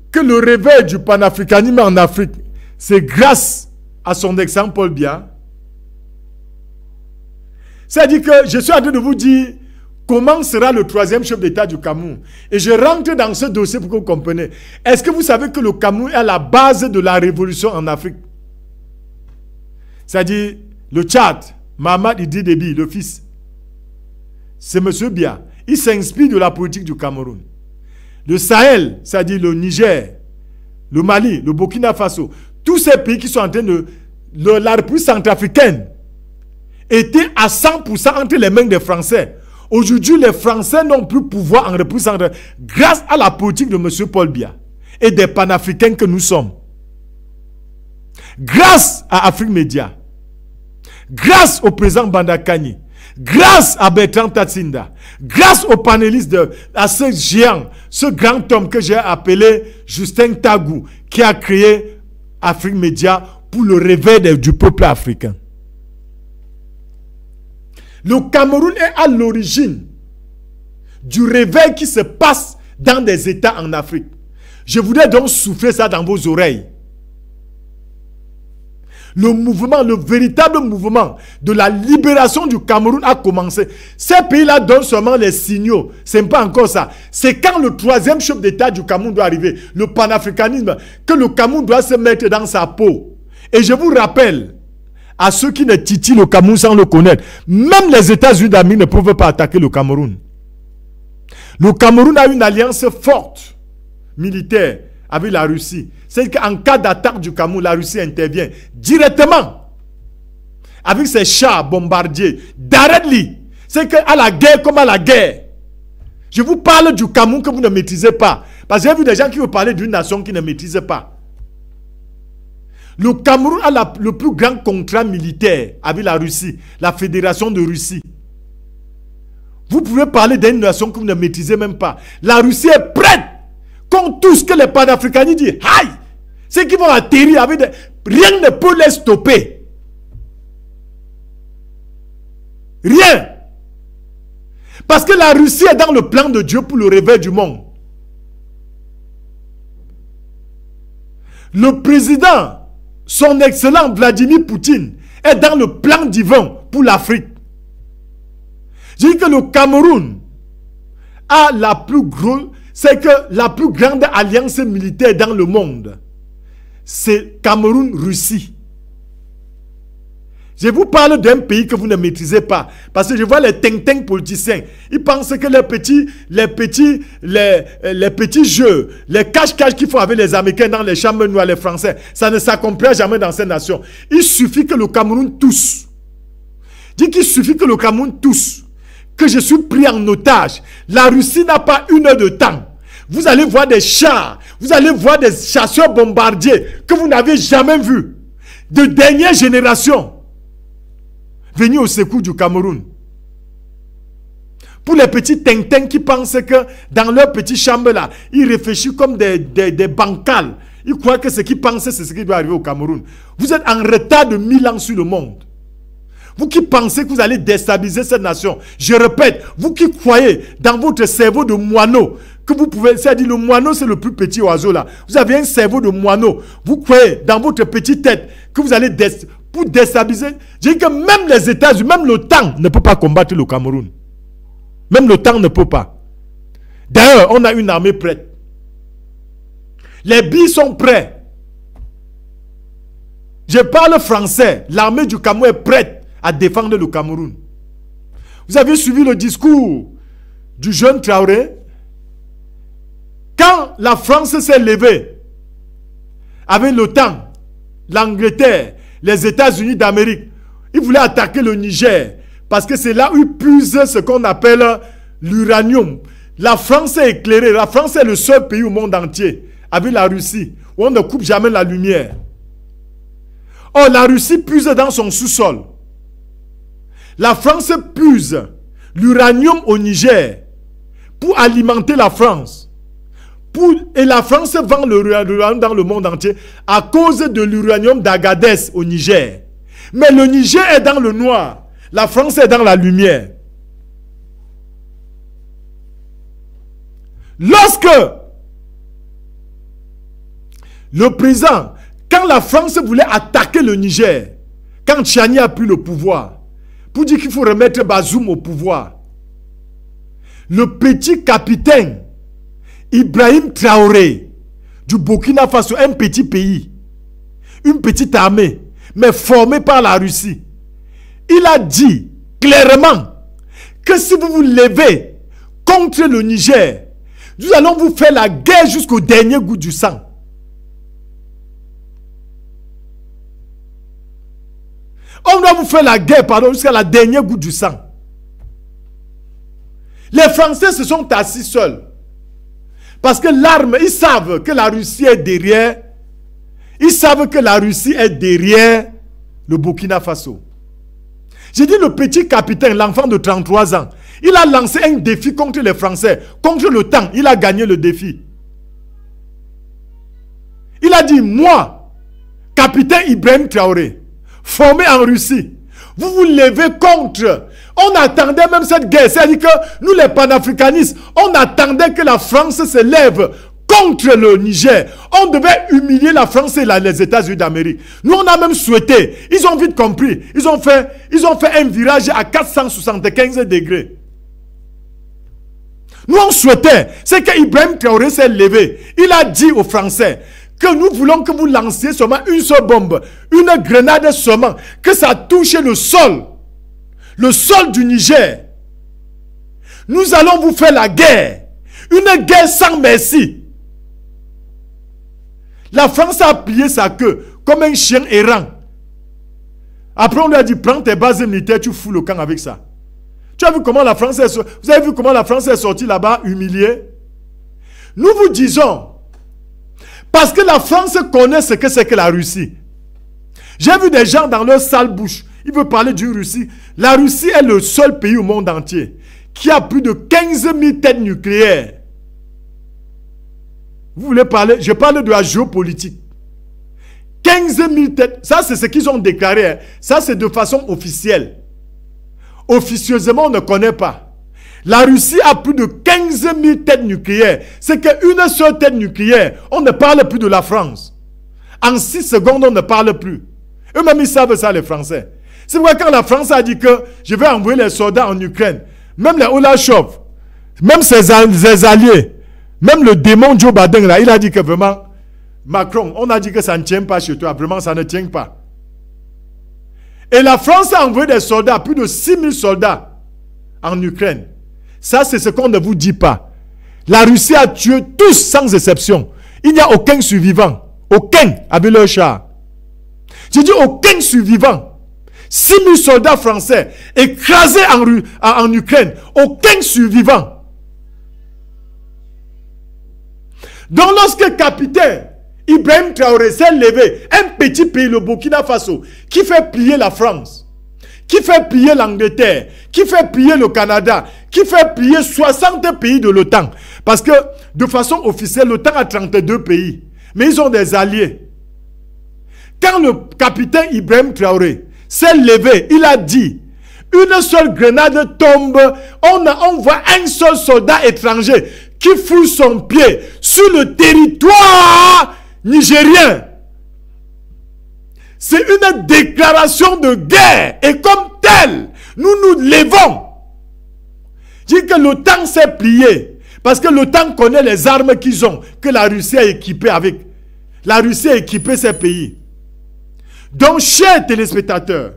que le réveil du panafricanisme en Afrique, c'est grâce à son exemple Paul Biya. C'est-à-dire que je suis en train de vous dire comment sera le troisième chef d'État du Cameroun. Et je rentre dans ce dossier pour que vous compreniez. Est-ce que vous savez que le Cameroun est à la base de la révolution en Afrique? C'est-à-dire le Tchad, Mahamat Idriss Déby, le fils. C'est M. Biya. Il s'inspire de la politique du Cameroun. Le Sahel, c'est-à-dire le Niger, le Mali, le Burkina Faso, tous ces pays qui sont en train de... la République centrafricaine était à 100% entre les mains des Français. Aujourd'hui, les Français n'ont plus pouvoir en République centrafricaine grâce à la politique de M. Paul Biya et des panafricains que nous sommes. Grâce à Afrique Média, grâce au président Bandakani, grâce à Bertrand Tatsinda, grâce aux panélistes, à ce géant, ce grand homme que j'ai appelé Justin Tagou, qui a créé Afrique Média pour le réveil du peuple africain. Le Cameroun est à l'origine du réveil qui se passe dans des États en Afrique. Je voudrais donc souffler ça dans vos oreilles. Le mouvement, le véritable mouvement de la libération du Cameroun a commencé. Ces pays-là donnent seulement les signaux. Ce n'est pas encore ça. C'est quand le troisième chef d'État du Cameroun doit arriver, le panafricanisme, que le Cameroun doit se mettre dans sa peau. Et je vous rappelle, à ceux qui ne titillent le Cameroun sans le connaître, même les États-Unis d'Amérique ne peuvent pas attaquer le Cameroun. Le Cameroun a une alliance forte, militaire, avec la Russie. C'est qu'en cas d'attaque du Cameroun, la Russie intervient directement avec ses chars bombardiers. Directly. C'est qu'à la guerre comme à la guerre. Je vous parle du Cameroun que vous ne maîtrisez pas. Parce que j'ai vu des gens qui vous parler d'une nation qui ne maîtrisent pas. Le Cameroun a le plus grand contrat militaire avec la Russie, la Fédération de Russie. Vous pouvez parler d'une nation que vous ne maîtrisez même pas. La Russie est prête contre tout ce que les panafricanistes disent. Aïe! C'est qu'ils vont atterrir avec des... Rien ne peut les stopper. Rien. Parce que la Russie est dans le plan de Dieu pour le réveil du monde. Le président, son excellent Vladimir Poutine, est dans le plan divin pour l'Afrique. Je dis que le Cameroun a la plus grosse, c'est que la plus grande alliance militaire dans le monde, c'est Cameroun-Russie. Je vous parle d'un pays que vous ne maîtrisez pas. Parce que je vois les ting-ting politiciens. Ils pensent que les petits jeux, les cache-cache qu'ils font avec les Américains dans les chambres noires, les Français, ça ne s'accomplira jamais dans ces nations. Il suffit que le Cameroun tousse. Dis qu'il suffit que le Cameroun tousse. Que je suis pris en otage. La Russie n'a pas une heure de temps. Vous allez voir des chars. Vous allez voir des chasseurs bombardiers que vous n'avez jamais vus. De dernière génération. Venir au secours du Cameroun. Pour les petits ting-ting qui pensent que dans leur petite chambre là, ils réfléchissent comme des bancals. Ils croient que ce qu'ils pensent, c'est ce qui doit arriver au Cameroun. Vous êtes en retard de 1000 ans sur le monde. Vous qui pensez que vous allez déstabiliser cette nation. Je répète, vous qui croyez dans votre cerveau de moineau, que vous pouvez, c'est-à-dire le moineau c'est le plus petit oiseau là. Vous avez un cerveau de moineau. Vous croyez dans votre petite tête que vous allez pour déstabiliser. Je dis que même les États-Unis, même l'OTAN ne peut pas combattre le Cameroun. Même l'OTAN ne peut pas. D'ailleurs, on a une armée prête. Les billes sont prêts. Je parle français. L'armée du Cameroun est prête à défendre le Cameroun. Vous avez suivi le discours du jeune Traoré? Quand la France s'est levée avec l'OTAN, l'Angleterre, les États-Unis d'Amérique, ils voulaient attaquer le Niger parce que c'est là où ils puisent ce qu'on appelle l'uranium. La France est éclairée. La France est le seul pays au monde entier, avec la Russie, où on ne coupe jamais la lumière. Or, la Russie puise dans son sous-sol. La France puise l'uranium au Niger pour alimenter la France. Et la France vend l'uranium dans le monde entier à cause de l'uranium d'Agadez au Niger. Mais le Niger est dans le noir. La France est dans la lumière. Lorsque le président, quand la France voulait attaquer le Niger, quand Tchani a pris le pouvoir, pour dire qu'il faut remettre Bazoum au pouvoir. Le petit capitaine Ibrahim Traoré du Burkina Faso, un petit pays, une petite armée, mais formée par la Russie, il a dit clairement que si vous vous levez contre le Niger, nous allons vous faire la guerre jusqu'au dernier goût du sang. On doit vous faire la guerre, pardon, jusqu'à la dernière goutte du sang. Les Français se sont assis seuls. Parce que l'arme, ils savent que la Russie est derrière. Ils savent que la Russie est derrière le Burkina Faso. J'ai dit le petit capitaine, l'enfant de 33 ans, il a lancé un défi contre les Français, contre le temps. Il a gagné le défi. Il a dit, moi, capitaine Ibrahim Traoré, formé en Russie, vous vous levez contre. On attendait même cette guerre. C'est-à-dire que nous les panafricanistes, on attendait que la France se lève contre le Niger. On devait humilier la France et les États-Unis d'Amérique. Nous, on a même souhaité. Ils ont vite compris. Ils ont fait un virage à 475 degrés. Nous, on souhaitait. C'est qu'Ibrahim Traoré s'est levé. Il a dit aux Français que nous voulons que vous lanciez seulement une seule bombe, une grenade seulement, que ça touche le sol du Niger. Nous allons vous faire la guerre, une guerre sans merci. La France a plié sa queue comme un chien errant. Après on lui a dit, prends tes bases militaires, tu fous le camp avec ça. Tu as vu comment la France est sortie? Vous avez vu comment la France est sortie là-bas, humiliée? Nous vous disons, parce que la France connaît ce que c'est que la Russie. J'ai vu des gens dans leur sale bouche. Ils veulent parler du Russie. La Russie est le seul pays au monde entier qui a plus de 15 000 têtes nucléaires. Vous voulez parler? Je parle de la géopolitique. 15 000 têtes. Ça, c'est ce qu'ils ont déclaré. Ça, c'est de façon officielle. Officieusement, on ne connaît pas. La Russie a plus de 15 000 têtes nucléaires. C'est qu'une seule tête nucléaire, on ne parle plus de la France. En 6 secondes, on ne parle plus. Eux-mêmes, ils savent ça, les Français. C'est pourquoi quand la France a dit que je vais envoyer les soldats en Ukraine, même les Olachov, même ses alliés, même le démon Joe Biden, là, il a dit que vraiment, Macron, on a dit que ça ne tient pas chez toi. Vraiment, ça ne tient pas. Et la France a envoyé des soldats, plus de 6 000 soldats en Ukraine. Ça, c'est ce qu'on ne vous dit pas. La Russie a tué tous sans exception. Il n'y a aucun survivant. Aucun avec leur char. J'ai dit aucun survivant. 6 000 soldats français écrasés en Ukraine. Aucun survivant. Donc lorsque capitaine Ibrahim Traoré s'est levé, un petit pays, le Burkina Faso, qui fait plier la France, qui fait plier l'Angleterre, qui fait plier le Canada, qui fait plier 60 pays de l'OTAN. Parce que, de façon officielle, l'OTAN a 32 pays. Mais ils ont des alliés. Quand le capitaine Ibrahim Traoré s'est levé, il a dit, une seule grenade tombe, on voit un seul soldat étranger qui fout son pied sur le territoire nigérien. C'est une déclaration de guerre. Et comme telle, nous nous levons. Je dis que l'OTAN s'est plié. Parce que l'OTAN connaît les armes qu'ils ont, que la Russie a équipées avec. La Russie a équipé ces pays. Donc, chers téléspectateurs,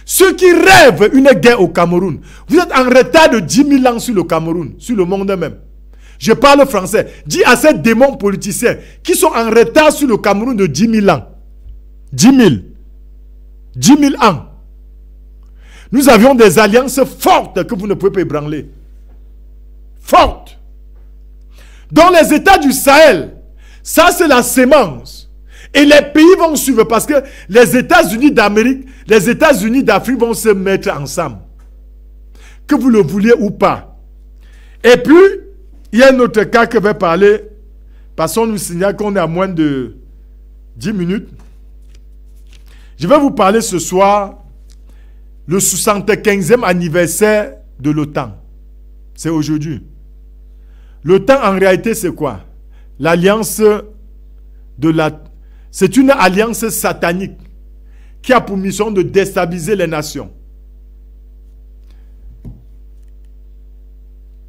ceux qui rêvent une guerre au Cameroun, vous êtes en retard de 10 000 ans sur le Cameroun, sur le monde même. Je parle français. Dis à ces démons politiciens qui sont en retard sur le Cameroun de 10 000 ans. 10 000. 10 000 ans. Nous avions des alliances fortes que vous ne pouvez pas ébranler. Fortes. Dans les États du Sahel, ça c'est la sémence. Et les pays vont suivre parce que les États-Unis d'Amérique, les États-Unis d'Afrique vont se mettre ensemble. Que vous le vouliez ou pas. Et puis, il y a un autre cas que je vais parler. Parce qu'on nous signale qu'on est à moins de 10 minutes. Je vais vous parler ce soir le 75e anniversaire de l'OTAN. C'est aujourd'hui. L'OTAN, en réalité, c'est quoi? L'alliance de la... C'est une alliance satanique qui a pour mission de déstabiliser les nations.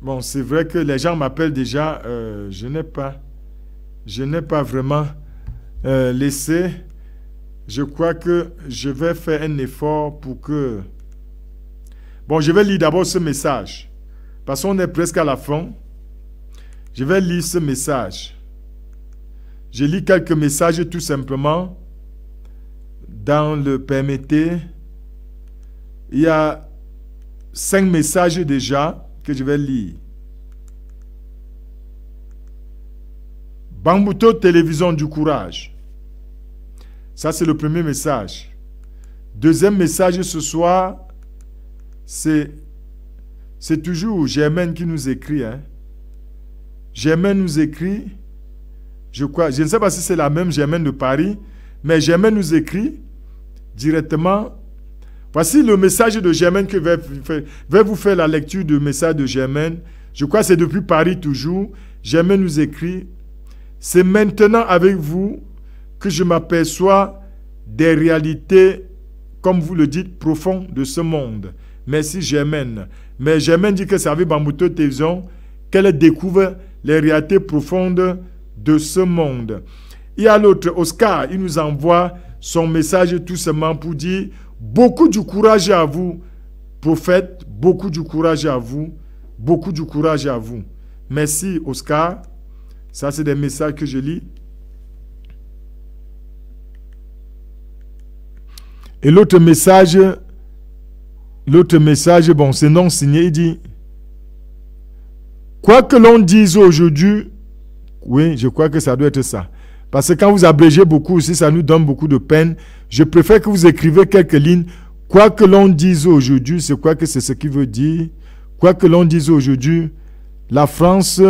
Bon, c'est vrai que les gens m'appellent déjà. Je n'ai pas vraiment laissé. Je crois que je vais faire un effort pour que... Bon, je vais lire d'abord ce message. Parce qu'on est presque à la fin. Je vais lire ce message. Je lis quelques messages tout simplement. Dans le permettez. Il y a 5 messages déjà que je vais lire. Bambuto Télévision du Courage. Ça, c'est le premier message. Deuxième message ce soir, c'est toujours Germaine qui nous écrit. Hein. Germaine nous écrit, je crois, je ne sais pas si c'est la même Germaine de Paris, mais Germaine nous écrit directement. Voici le message de Germaine que vais vous faire la lecture du message de Germaine. Je crois que c'est depuis Paris toujours. Germaine nous écrit, c'est maintenant avec vous que je m'aperçois des réalités, comme vous le dites, profondes de ce monde. Merci Germaine. Mais Germaine dit que c'est avec Bambuto Télévision qu'elle découvre les réalités profondes de ce monde. Il y a l'autre, Oscar, il nous envoie son message tout simplement pour dire beaucoup du courage à vous, prophète, beaucoup du courage à vous, beaucoup du courage à vous. Merci Oscar. Ça, c'est des messages que je lis. Et l'autre message, bon, c'est non signé, il dit, quoi que l'on dise aujourd'hui, oui, je crois que ça doit être ça. Parce que quand vous abrégez beaucoup aussi, ça nous donne beaucoup de peine. Je préfère que vous écrivez quelques lignes. Quoi que l'on dise aujourd'hui, c'est quoi que c'est ce qui veut dire? Quoi que l'on dise aujourd'hui, la France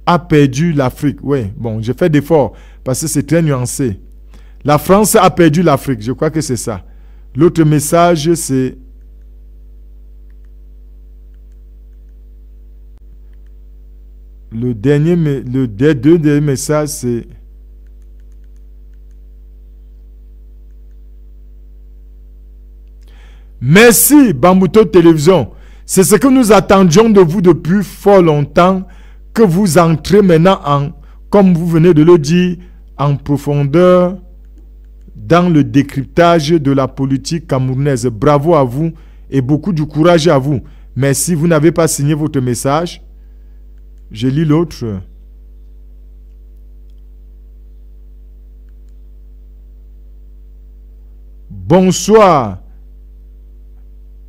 a perdu l'Afrique. Oui, bon, je fais d'efforts parce que c'est très nuancé. La France a perdu l'Afrique. Je crois que c'est ça. L'autre message, c'est... Le deux derniers messages, c'est... Merci, Bambuto Télévision. C'est ce que nous attendions de vous depuis fort longtemps, que vous entrez maintenant comme vous venez de le dire, en profondeur dans le décryptage de la politique camerounaise. Bravo à vous et beaucoup de courage à vous. Mais si vous n'avez pas signé votre message, je lis l'autre. Bonsoir.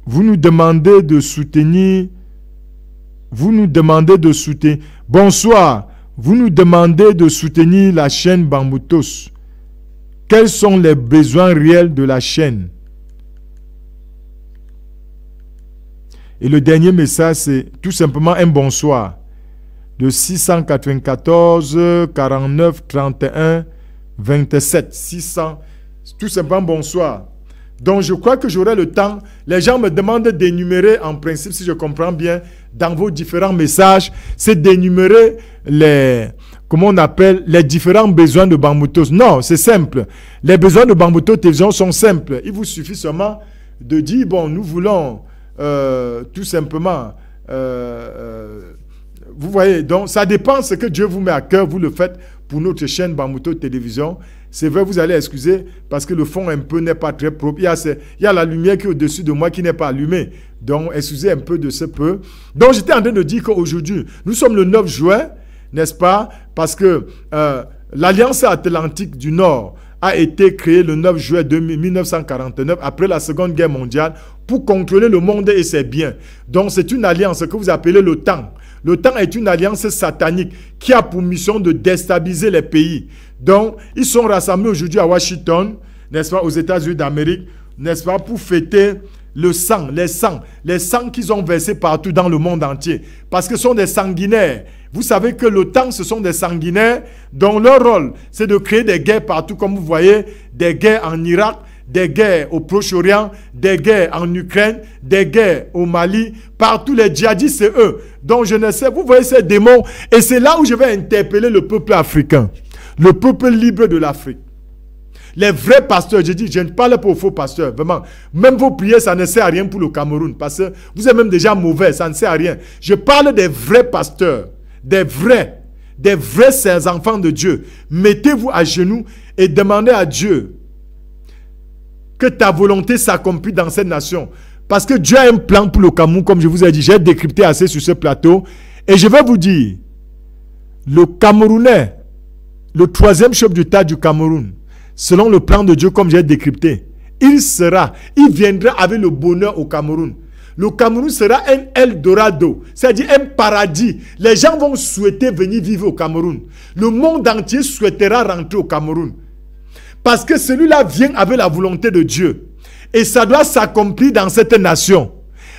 Vous nous demandez de soutenir. Bonsoir. Vous nous demandez de soutenir la chaîne Bambutos. Quels sont les besoins réels de la chaîne? Et le dernier message, c'est tout simplement un bonsoir. De 694 49 31 27. 600. Tout simplement bonsoir. Donc je crois que j'aurai le temps. Les gens me demandent d'énumérer, en principe, si je comprends bien, dans vos différents messages, c'est d'énumérer les, comment on appelle, les différents besoins de Bambutos. Non, c'est simple. Les besoins de Bambuto Télévision sont simples. Il vous suffit seulement de dire, bon, nous voulons tout simplement... vous voyez, donc ça dépend de ce que Dieu vous met à cœur, vous le faites pour notre chaîne Bambuto Télévision. C'est vrai, vous allez excuser parce que le fond un peu n'est pas très propre. Il y a la lumière qui est au-dessus de moi qui n'est pas allumée. Donc, excusez un peu de ce peu. Donc, j'étais en train de dire qu'aujourd'hui, nous sommes le 9 juin, n'est-ce pas? Parce que l'Alliance Atlantique du Nord a été créée le 9 juin 1949, après la Seconde Guerre mondiale, pour contrôler le monde et ses biens. Donc, c'est une alliance que vous appelez l'OTAN. L'OTAN est une alliance satanique qui a pour mission de déstabiliser les pays. Donc, ils sont rassemblés aujourd'hui à Washington, n'est-ce pas, aux États-Unis d'Amérique, n'est-ce pas, pour fêter le sang, les sangs qu'ils ont versés partout dans le monde entier. Parce que ce sont des sanguinaires. Vous savez que l'OTAN, ce sont des sanguinaires dont leur rôle, c'est de créer des guerres partout, comme vous voyez, des guerres en Irak, des guerres au Proche-Orient, des guerres en Ukraine, des guerres au Mali. Partout, les djihadistes, c'est eux. Donc, je ne sais, vous voyez ces démons. Et c'est là où je vais interpeller le peuple africain, le peuple libre de l'Afrique. Les vrais pasteurs, je dis, je ne parle pas aux faux pasteurs, vraiment. Même vos prières, ça ne sert à rien pour le Cameroun, parce que vous êtes même déjà mauvais, ça ne sert à rien. Je parle des vrais pasteurs, des vrais saints enfants de Dieu. Mettez-vous à genoux et demandez à Dieu que ta volonté s'accomplisse dans cette nation. Parce que Dieu a un plan pour le Cameroun, comme je vous ai dit, j'ai décrypté assez sur ce plateau. Et je vais vous dire, le Camerounais, le troisième chef d'État du Cameroun, selon le plan de Dieu, comme j'ai décrypté, il viendra avec le bonheur au Cameroun. Le Cameroun sera un Eldorado, c'est-à-dire un paradis. Les gens vont souhaiter venir vivre au Cameroun. Le monde entier souhaitera rentrer au Cameroun. Parce que celui-là vient avec la volonté de Dieu. Et ça doit s'accomplir dans cette nation.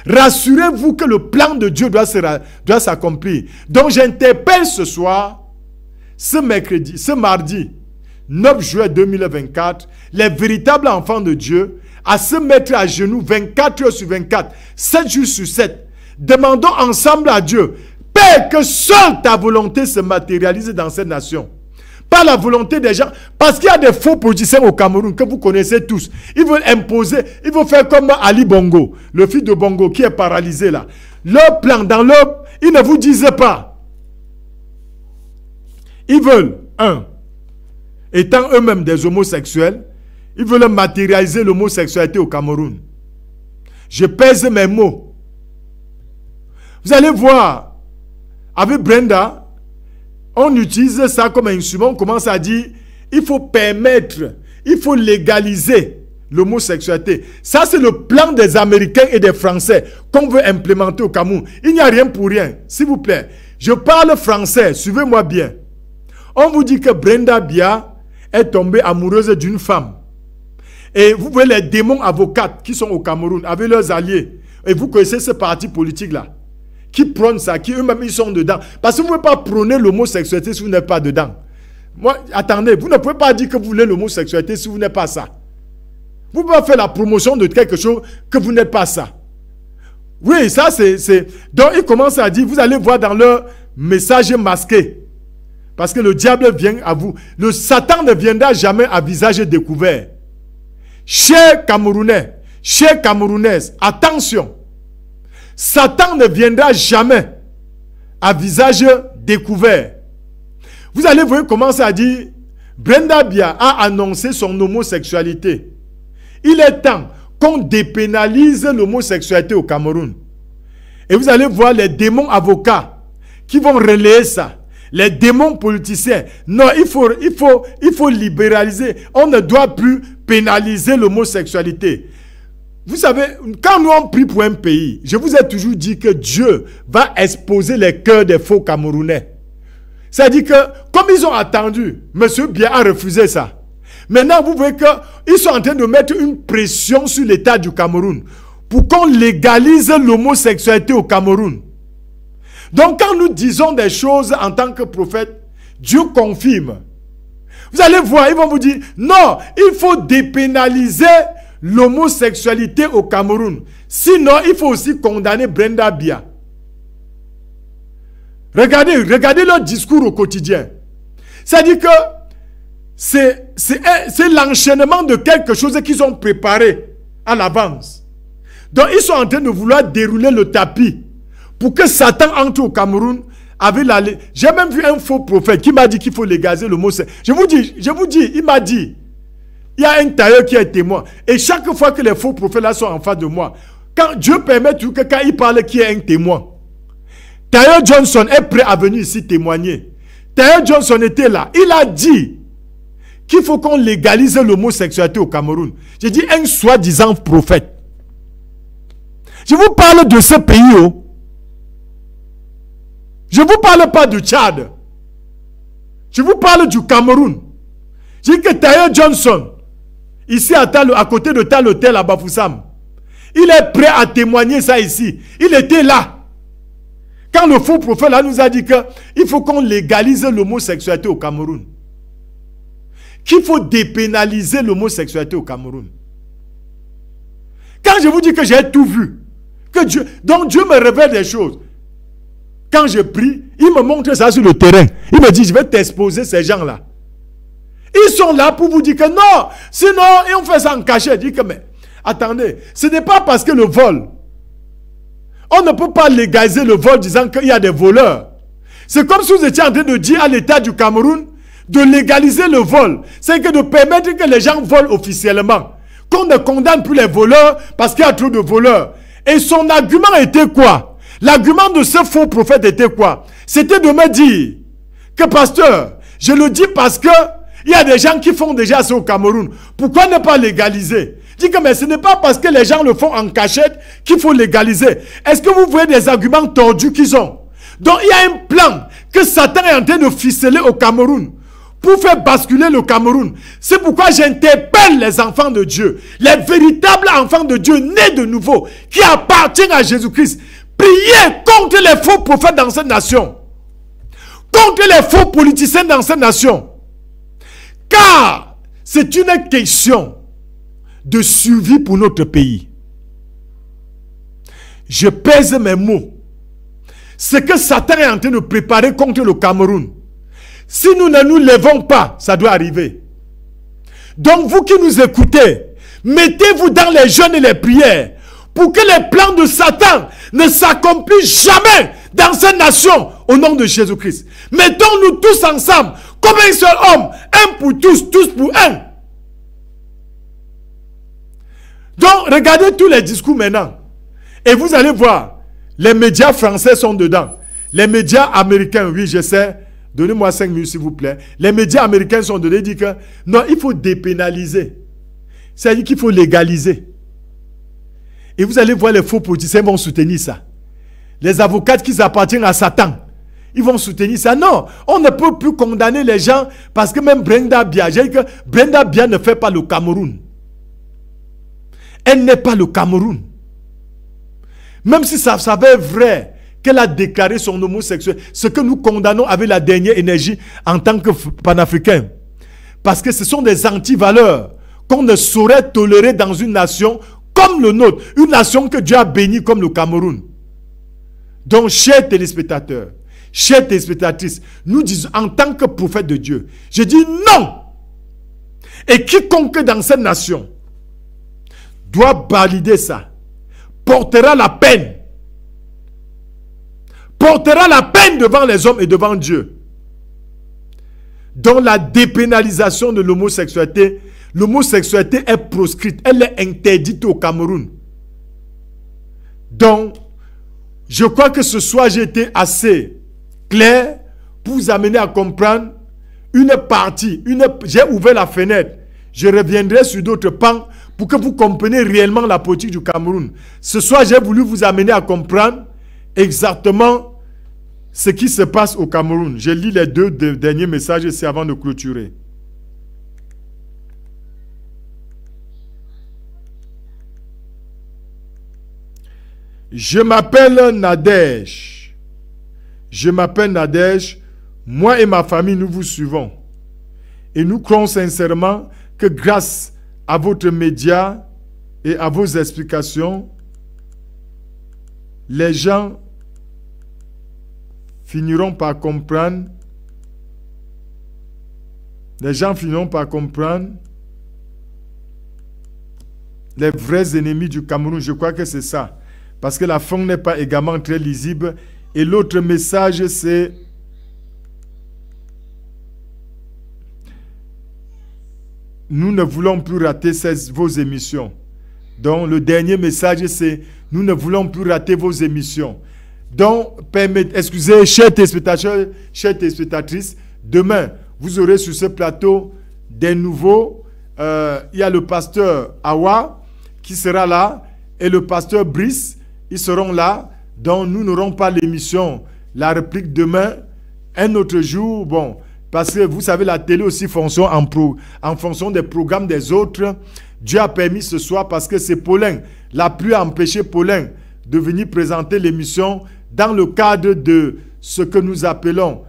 Rassurez-vous que le plan de Dieu doit s'accomplir. Donc j'interpelle ce soir, ce mardi, 9 juin 2024, les véritables enfants de Dieu à se mettre à genoux 24 heures sur 24, 7 jours sur 7. Demandons ensemble à Dieu, Père, que seule ta volonté se matérialise dans cette nation. Pas la volonté des gens. Parce qu'il y a des faux politiciens au Cameroun que vous connaissez tous. Ils veulent imposer, ils veulent faire comme Ali Bongo, le fils de Bongo qui est paralysé là. Leur plan, ils ne vous disent pas. Ils veulent, étant eux-mêmes des homosexuels, ils veulent matérialiser l'homosexualité au Cameroun. Je pèse mes mots. Vous allez voir, avec Brenda, on utilise ça comme un instrument, on commence à dire, il faut permettre, il faut légaliser l'homosexualité. Ça, c'est le plan des Américains et des Français qu'on veut implémenter au Cameroun. Il n'y a rien pour rien, s'il vous plaît. Je parle français, suivez-moi bien. On vous dit que Brenda Bia est tombée amoureuse d'une femme. Et vous voyez les démons avocates qui sont au Cameroun avec leurs alliés. Et vous connaissez ce parti politique-là qui prônent ça, qui eux-mêmes ils sont dedans. Parce que vous ne pouvez pas prôner l'homosexualité si vous n'êtes pas dedans. Moi, attendez, vous ne pouvez pas dire que vous voulez l'homosexualité si vous n'êtes pas ça. Vous ne pouvez pas faire la promotion de quelque chose que vous n'êtes pas ça. Oui, ça c'est... Donc ils commencent à dire, vous allez voir dans leur message masqué. Parce que le diable vient à vous. Le Satan ne viendra jamais à visage découvert. Chers Camerounais, chères Camerounaises, attention. Satan ne viendra jamais à visage découvert. Vous allez voir commencer à dire, Brenda Bia a annoncé son homosexualité. Il est temps qu'on dépénalise l'homosexualité au Cameroun. Et vous allez voir les démons avocats qui vont relayer ça. Les démons politiciens. Non, il faut libéraliser. On ne doit plus pénaliser l'homosexualité. Vous savez, quand nous on prie pour un pays, je vous ai toujours dit que Dieu va exposer les cœurs des faux Camerounais. C'est-à-dire que, comme ils ont attendu, M. Bia a refusé ça. Maintenant, vous voyez qu'ils sont en train de mettre une pression sur l'État du Cameroun pour qu'on légalise l'homosexualité au Cameroun. Donc, quand nous disons des choses en tant que prophète, Dieu confirme. Vous allez voir, ils vont vous dire, non, il faut dépénaliser l'homosexualité au Cameroun. Sinon, il faut aussi condamner Brenda Bia. Regardez leur discours au quotidien. C'est-à-dire que c'est l'enchaînement de quelque chose qu'ils ont préparé à l'avance. Donc, ils sont en train de vouloir dérouler le tapis pour que Satan entre au Cameroun avec la... J'ai même vu un faux prophète qui m'a dit qu'il faut légaliser l'homosexualité. Je vous dis, il m'a dit, il y a un tailleur qui est témoin. Et chaque fois que les faux prophètes là sont en face de moi, quand Dieu permet que quand il parle qu'il y ait un témoin, Tailleur Johnson est prêt à venir ici témoigner. Tailleur Johnson était là. Il a dit qu'il faut qu'on légalise l'homosexualité au Cameroun. J'ai dit un soi-disant prophète. Je vous parle de ce pays. Oh. Je ne vous parle pas du Tchad. Je vous parle du Cameroun. J'ai dit que Tailleur Johnson, ici à côté de tel hôtel à Bafoussam, il est prêt à témoigner ça ici. Il était là. Quand le faux prophète là nous a dit qu'il faut qu'on légalise l'homosexualité au Cameroun. Qu'il faut dépénaliser l'homosexualité au Cameroun. Quand je vous dis que j'ai tout vu, donc Dieu me révèle des choses. Quand je prie, il me montre ça sur le terrain. Il me dit, je vais t'exposer ces gens-là. Ils sont là pour vous dire que non, sinon, et on fait ça en cachette. Dit que, mais attendez, ce n'est pas parce que le vol, on ne peut pas légaliser le vol disant qu'il y a des voleurs. C'est comme si vous étiez en train de dire à l'État du Cameroun de légaliser le vol. C'est que de permettre que les gens volent officiellement. Qu'on ne condamne plus les voleurs parce qu'il y a trop de voleurs. Et son argument était quoi? L'argument de ce faux prophète était quoi? C'était de me dire que, pasteur, je le dis parce que il y a des gens qui font déjà ça au Cameroun. Pourquoi ne pas légaliser? Je dis que mais ce n'est pas parce que les gens le font en cachette qu'il faut légaliser. Est-ce que vous voyez des arguments tordus qu'ils ont? Donc il y a un plan que Satan est en train de ficeler au Cameroun pour faire basculer le Cameroun. C'est pourquoi j'interpelle les enfants de Dieu, les véritables enfants de Dieu nés de nouveau, qui appartiennent à Jésus-Christ. Priez contre les faux prophètes dans cette nation, contre les faux politiciens dans cette nation. Car c'est une question de survie pour notre pays. Je pèse mes mots. Ce que Satan est en train de préparer contre le Cameroun, si nous ne nous levons pas, ça doit arriver. Donc vous qui nous écoutez, mettez-vous dans les jeûnes et les prières pour que les plans de Satan ne s'accomplissent jamais dans cette nation au nom de Jésus-Christ. Mettons-nous tous ensemble comme un seul homme, un pour tous, tous pour un. Donc regardez tous les discours maintenant et vous allez voir, les médias français sont dedans, les médias américains, oui je sais. Donnez-moi 5 minutes s'il vous plaît. Les médias américains sont donnés, disent que non, il faut dépénaliser. C'est-à-dire qu'il faut légaliser. Et vous allez voir les faux politiciens vont soutenir ça. Les avocats qui appartiennent à Satan, ils vont soutenir ça. Non, on ne peut plus condamner les gens parce que même Brenda Bia, j'ai dit que Brenda Bia ne fait pas le Cameroun. Elle n'est pas le Cameroun. Même si ça s'avère vrai qu'elle a déclaré son homosexuel, ce que nous condamnons avec la dernière énergie en tant que panafricains. Parce que ce sont des antivaleurs qu'on ne saurait tolérer dans une nation comme le nôtre, une nation que Dieu a bénie comme le Cameroun. Donc, chers téléspectateurs, chères téléspectatrices, nous disons en tant que prophète de Dieu, je dis non. Et quiconque dans cette nation doit valider ça, portera la peine devant les hommes et devant Dieu. Dans la dépénalisation de l'homosexualité, l'homosexualité est proscrite, elle est interdite au Cameroun. Donc, je crois que ce soir j'ai été assez clair pour vous amener à comprendre une partie, j'ai ouvert la fenêtre, je reviendrai sur d'autres pans pour que vous compreniez réellement la politique du Cameroun. Ce soir j'ai voulu vous amener à comprendre exactement ce qui se passe au Cameroun. Je lis les deux derniers messages ici avant de clôturer. Je m'appelle Nadège. Je m'appelle Nadège. Moi et ma famille, nous vous suivons. Et nous croyons sincèrement que grâce à votre média et à vos explications, les gens finiront par comprendre. Les gens finiront par comprendre les vrais ennemis du Cameroun. Je crois que c'est ça. Parce que la fin n'est pas également très lisible. Et l'autre message, c'est nous ne voulons plus rater vos émissions. Donc, le dernier message, c'est nous ne voulons plus rater vos émissions. Donc, excusez, chers téléspectateurs, chères téléspectatrices, demain, vous aurez sur ce plateau des nouveaux. Il y a le pasteur Awa qui sera là et le pasteur Brice, ils seront là. Donc, nous n'aurons pas l'émission, la réplique demain, un autre jour. Bon, parce que vous savez, la télé aussi fonctionne en fonction des programmes des autres. Dieu a permis ce soir parce que c'est Paulin. La pluie a empêché Paulin de venir présenter l'émission dans le cadre de ce que nous appelons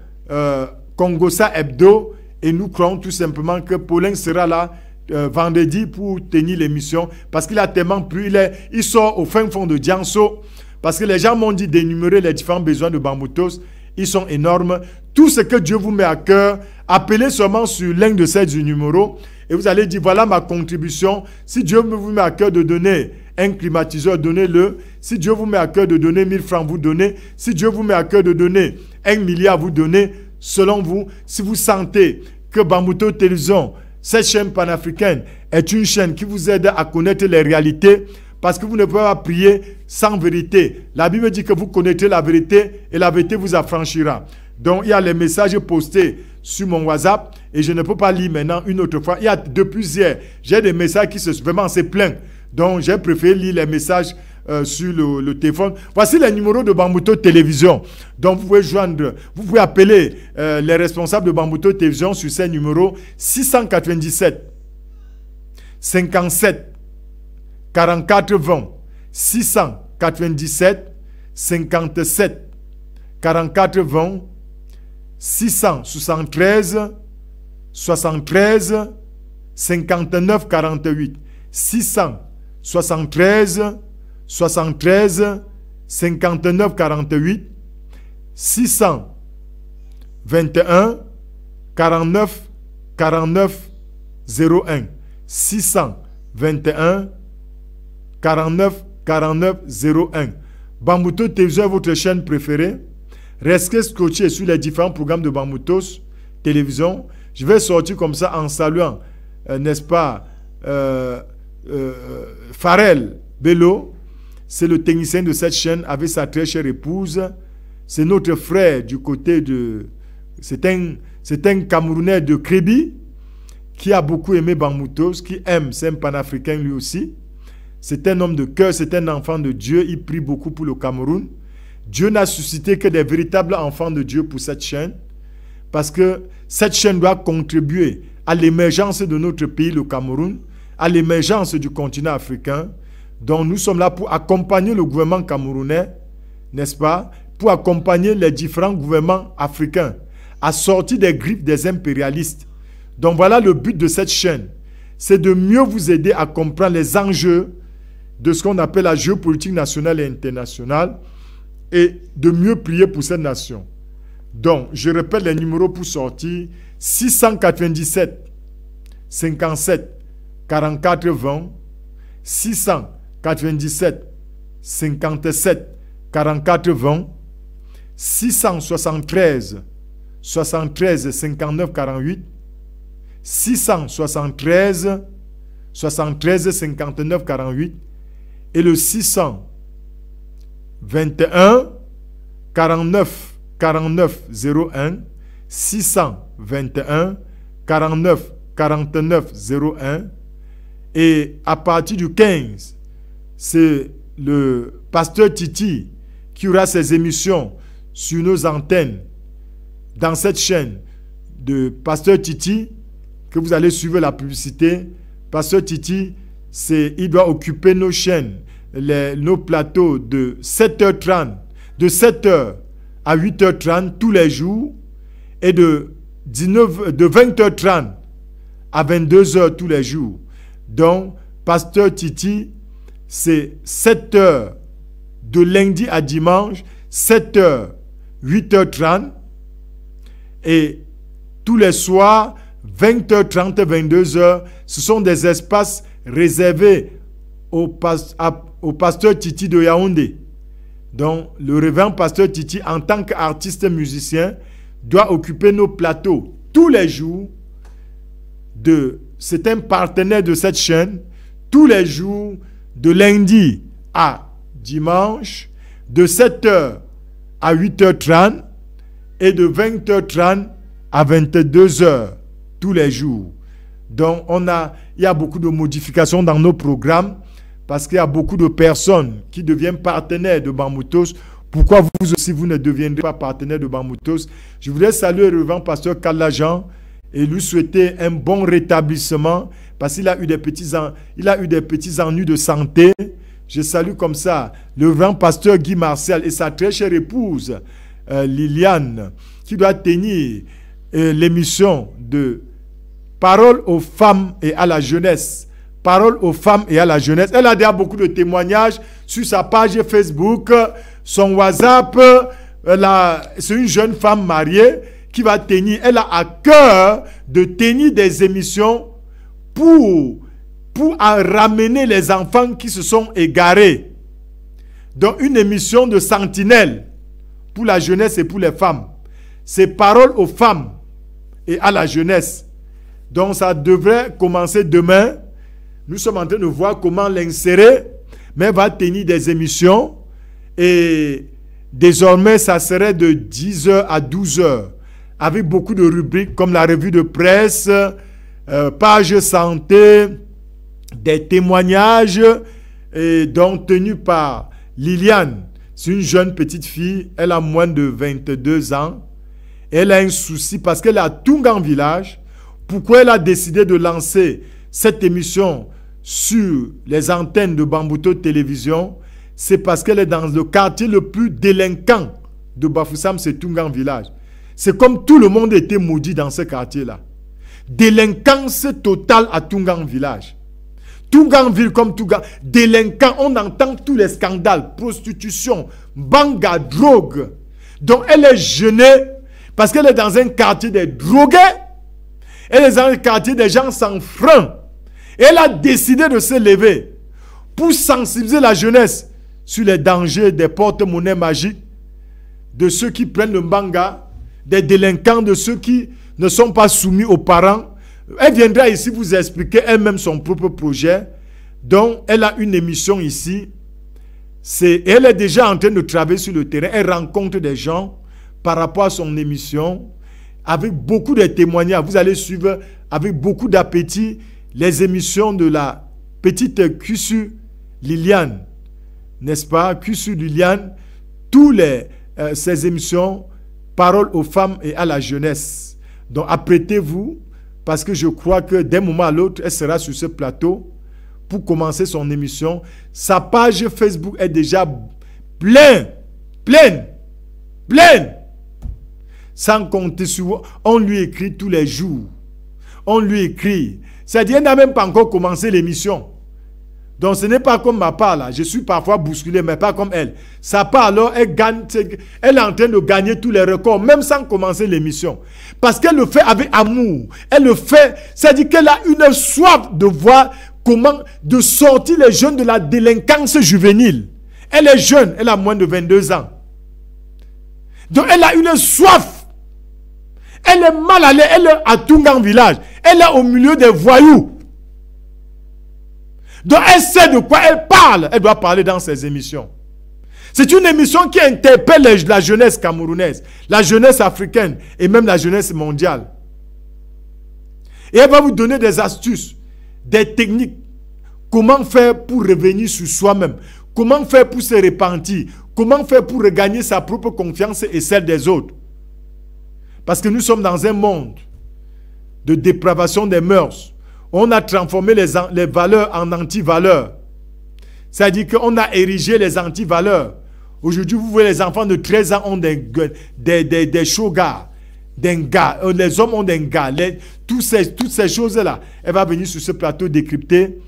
Congossa Hebdo. Et nous croyons tout simplement que Paulin sera là vendredi pour tenir l'émission parce qu'il a tellement plu. Il sort au fin fond de Dianso parce que les gens m'ont dit d'énumérer les différents besoins de Bamboutos. Ils sont énormes. Tout ce que Dieu vous met à cœur, appelez seulement sur l'un de ces numéros et vous allez dire, voilà ma contribution. Si Dieu vous met à cœur de donner un climatiseur, donnez-le. Si Dieu vous met à cœur de donner 1000 francs, vous donnez. Si Dieu vous met à cœur de donner 1 milliard, vous donnez. Selon vous, si vous sentez que Bambouto Télévision, cette chaîne panafricaine, est une chaîne qui vous aide à connaître les réalités, parce que vous ne pouvez pas prier sans vérité. La Bible dit que vous connaîtrez la vérité et la vérité vous affranchira. Donc, il y a les messages postés sur mon WhatsApp et je ne peux pas lire maintenant une autre fois. Il y a depuis hier, j'ai des messages qui vraiment c'est plein. Donc, j'ai préféré lire les messages sur le téléphone. Voici les numéros de Bambouto Télévision. Donc, vous pouvez joindre, vous pouvez appeler les responsables de Bambouto Télévision sur ces numéros 697 57 44 20 697 57 44 20 673 73 59 48 673 73 59 48 621 49 49 01 621 49 49 01. Bambouto Télévision est votre chaîne préférée. Restez scotché sur les différents programmes de Bambouto Télévision. Je vais sortir comme ça en saluant, n'est-ce pas, Farel Bello. C'est le technicien de cette chaîne avec sa très chère épouse. C'est notre frère du côté de... C'est un Camerounais de Crébi qui a beaucoup aimé Bamboutos, qui aime, c'est un panafricain lui aussi. C'est un homme de cœur, c'est un enfant de Dieu. Il prie beaucoup pour le Cameroun. Dieu n'a suscité que des véritables enfants de Dieu pour cette chaîne. Parce que cette chaîne doit contribuer à l'émergence de notre pays, le Cameroun, à l'émergence du continent africain. Donc nous sommes là pour accompagner le gouvernement camerounais, n'est-ce pas, pour accompagner les différents gouvernements africains à sortir des griffes des impérialistes. Donc voilà le but de cette chaîne. C'est de mieux vous aider à comprendre les enjeux de ce qu'on appelle la géopolitique nationale et internationale et de mieux prier pour cette nation. Donc, je répète les numéros pour sortir. 697 57 44 20 697 57 44 20 673 73 59 48 673 73 59 48 et le 621 49 49 01 621 49 49 01 et à partir du 15 c'est le pasteur Titi qui aura ses émissions sur nos antennes dans cette chaîne de pasteur Titi que vous allez suivre la publicité. Pasteur Titi, il doit occuper nos chaînes, nos plateaux de 7h30, de 7h à 8h30 tous les jours et de 20h30 à 22h tous les jours. Donc, pasteur Titi, c'est 7h de lundi à dimanche, 7h, 8h30 et tous les soirs, 20h30, 22h, ce sont des espaces réservés au pasteur Titi de Yaoundé. Donc, le révérend pasteur Titi, en tant qu'artiste musicien, doit occuper nos plateaux tous les jours. C'est un partenaire de cette chaîne, tous les jours, de lundi à dimanche, de 7h à 8h30 et de 20h30 à 22h tous les jours. Donc, il y a beaucoup de modifications dans nos programmes parce qu'il y a beaucoup de personnes qui deviennent partenaires de Bamboutos. Pourquoi vous aussi, vous ne deviendrez pas partenaire de Bamboutos? Je voulais saluer le révérend pasteur Kalajan et lui souhaiter un bon rétablissement parce qu'il a eu des petits ennuis de santé. Je salue comme ça le révérend pasteur Guy Martial et sa très chère épouse Liliane qui doit tenir l'émission de Parole aux femmes et à la jeunesse. Parole aux femmes et à la jeunesse. Elle a déjà beaucoup de témoignages sur sa page Facebook, son WhatsApp. C'est une jeune femme mariée qui va tenir, elle a à cœur de tenir des émissions pour ramener les enfants qui se sont égarés. Donc une émission de sentinelle pour la jeunesse et pour les femmes. C'est parole aux femmes et à la jeunesse. Donc ça devrait commencer demain. Nous sommes en train de voir comment l'insérer, mais elle va tenir des émissions et désormais ça serait de 10h à 12h avec beaucoup de rubriques comme la revue de presse, page santé, des témoignages donc tenus par Liliane. C'est une jeune petite fille, elle a moins de 22 ans. Elle a un souci parce qu'elle est à Tungan Village. Pourquoi elle a décidé de lancer cette émission sur les antennes de Bambuto Télévision? C'est parce qu'elle est dans le quartier le plus délinquant de Bafoussam, c'est Tungan Village. C'est comme tout le monde était maudit dans ce quartier-là. Délinquance totale à Tungan Village. Tungan Ville comme Tungan. Délinquant, on entend tous les scandales. Prostitution, banga, drogue. Donc elle est jeunée parce qu'elle est dans un quartier des drogués. Elle est dans un quartier des gens sans frein. Et elle a décidé de se lever pour sensibiliser la jeunesse sur les dangers des porte-monnaies magiques, de ceux qui prennent le banga, des délinquants, de ceux qui ne sont pas soumis aux parents. Elle viendra ici vous expliquer elle-même son propre projet. Donc, elle a une émission ici. Elle est déjà en train de travailler sur le terrain. Elle rencontre des gens par rapport à son émission avec beaucoup de témoignages. Vous allez suivre avec beaucoup d'appétit les émissions de la petite Kusu Liliane. N'est-ce pas? Kusu Liliane. Toutes ces émissions, parole aux femmes et à la jeunesse. Donc, apprêtez-vous. Parce que je crois que d'un moment à l'autre, elle sera sur ce plateau pour commencer son émission. Sa page Facebook est déjà pleine. Sans compter sur... On lui écrit tous les jours. On lui écrit. C'est-à-dire, elle n'a même pas encore commencé l'émission. Donc, ce n'est pas comme ma part là. Je suis parfois bousculé, mais pas comme elle. Sa part, alors, elle est en train de gagner tous les records, même sans commencer l'émission. Parce qu'elle le fait avec amour. Elle le fait, c'est-à-dire qu'elle a une soif de voir comment, de sortir les jeunes de la délinquance juvénile. Elle est jeune, elle a moins de 22 ans. Donc, elle a une soif. Elle est mal allée, elle est à Tungan Village. Elle est au milieu des voyous. Donc elle sait de quoi elle parle. Elle doit parler dans ses émissions. C'est une émission qui interpelle la jeunesse camerounaise, la jeunesse africaine et même la jeunesse mondiale. Et elle va vous donner des astuces, des techniques. Comment faire pour revenir sur soi-même? Comment faire pour se repentir? Comment faire pour regagner sa propre confiance et celle des autres? Parce que nous sommes dans un monde de dépravation des mœurs. On a transformé les valeurs en anti-valeurs. C'est-à-dire qu'on a érigé les anti-valeurs. Aujourd'hui, vous voyez, les enfants de 13 ans ont des shogas, des gars. Les hommes ont des gars. Toutes ces choses-là, elle va venir sur ce plateau décrypter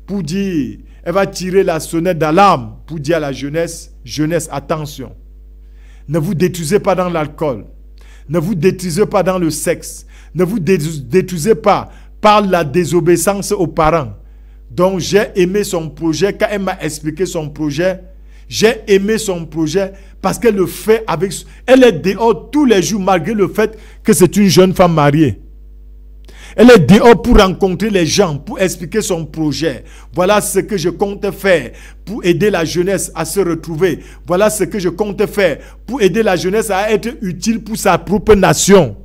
pour dire, elle va tirer la sonnette d'alarme pour dire à la jeunesse, attention. Ne vous détruisez pas dans l'alcool. Ne vous détruisez pas dans le sexe. Ne vous détruisez pas par la désobéissance aux parents. Donc j'ai aimé son projet. Quand elle m'a expliqué son projet, j'ai aimé son projet parce qu'elle le fait avec... Elle est dehors tous les jours malgré le fait que c'est une jeune femme mariée. Elle est dehors pour rencontrer les gens, pour expliquer son projet. Voilà ce que je compte faire pour aider la jeunesse à se retrouver. Voilà ce que je compte faire pour aider la jeunesse à être utile pour sa propre nation.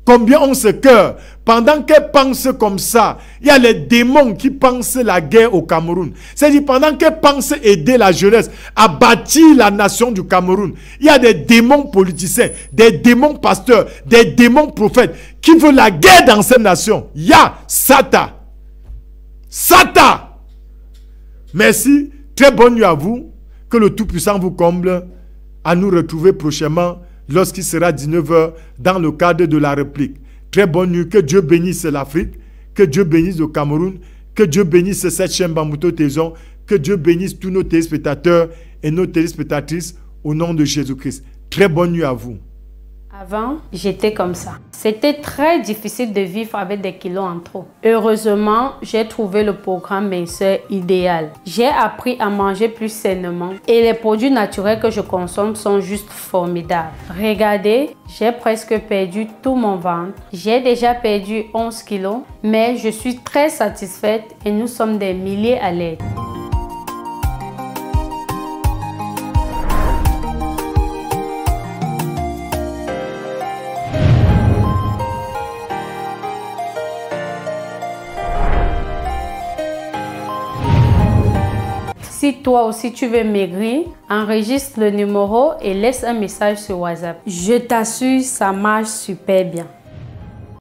Combien on se cœur. Pendant qu'elle pense comme ça, il y a les démons qui pensent la guerre au Cameroun. C'est-à-dire pendant qu'elle pense aider la jeunesse à bâtir la nation du Cameroun, il y a des démons politiciens, des démons pasteurs, des démons prophètes qui veulent la guerre dans cette nation. Il y a Sata. Sata. Merci. Très bonne nuit à vous. Que le Tout-Puissant vous comble. À nous retrouver prochainement lorsqu'il sera 19h dans le cadre de la réplique. Très bonne nuit. Que Dieu bénisse l'Afrique. Que Dieu bénisse le Cameroun. Que Dieu bénisse cette chaîne Bambuto Télévision. Que Dieu bénisse tous nos téléspectateurs et nos téléspectatrices au nom de Jésus-Christ. Très bonne nuit à vous. Avant, j'étais comme ça. C'était très difficile de vivre avec des kilos en trop. Heureusement, j'ai trouvé le programme minceur idéal. J'ai appris à manger plus sainement et les produits naturels que je consomme sont juste formidables. Regardez, j'ai presque perdu tout mon ventre. J'ai déjà perdu 11 kilos, mais je suis très satisfaite et nous sommes des milliers à l'aide. Si toi aussi tu veux maigrir, enregistre le numéro et laisse un message sur WhatsApp. Je t'assure, ça marche super bien.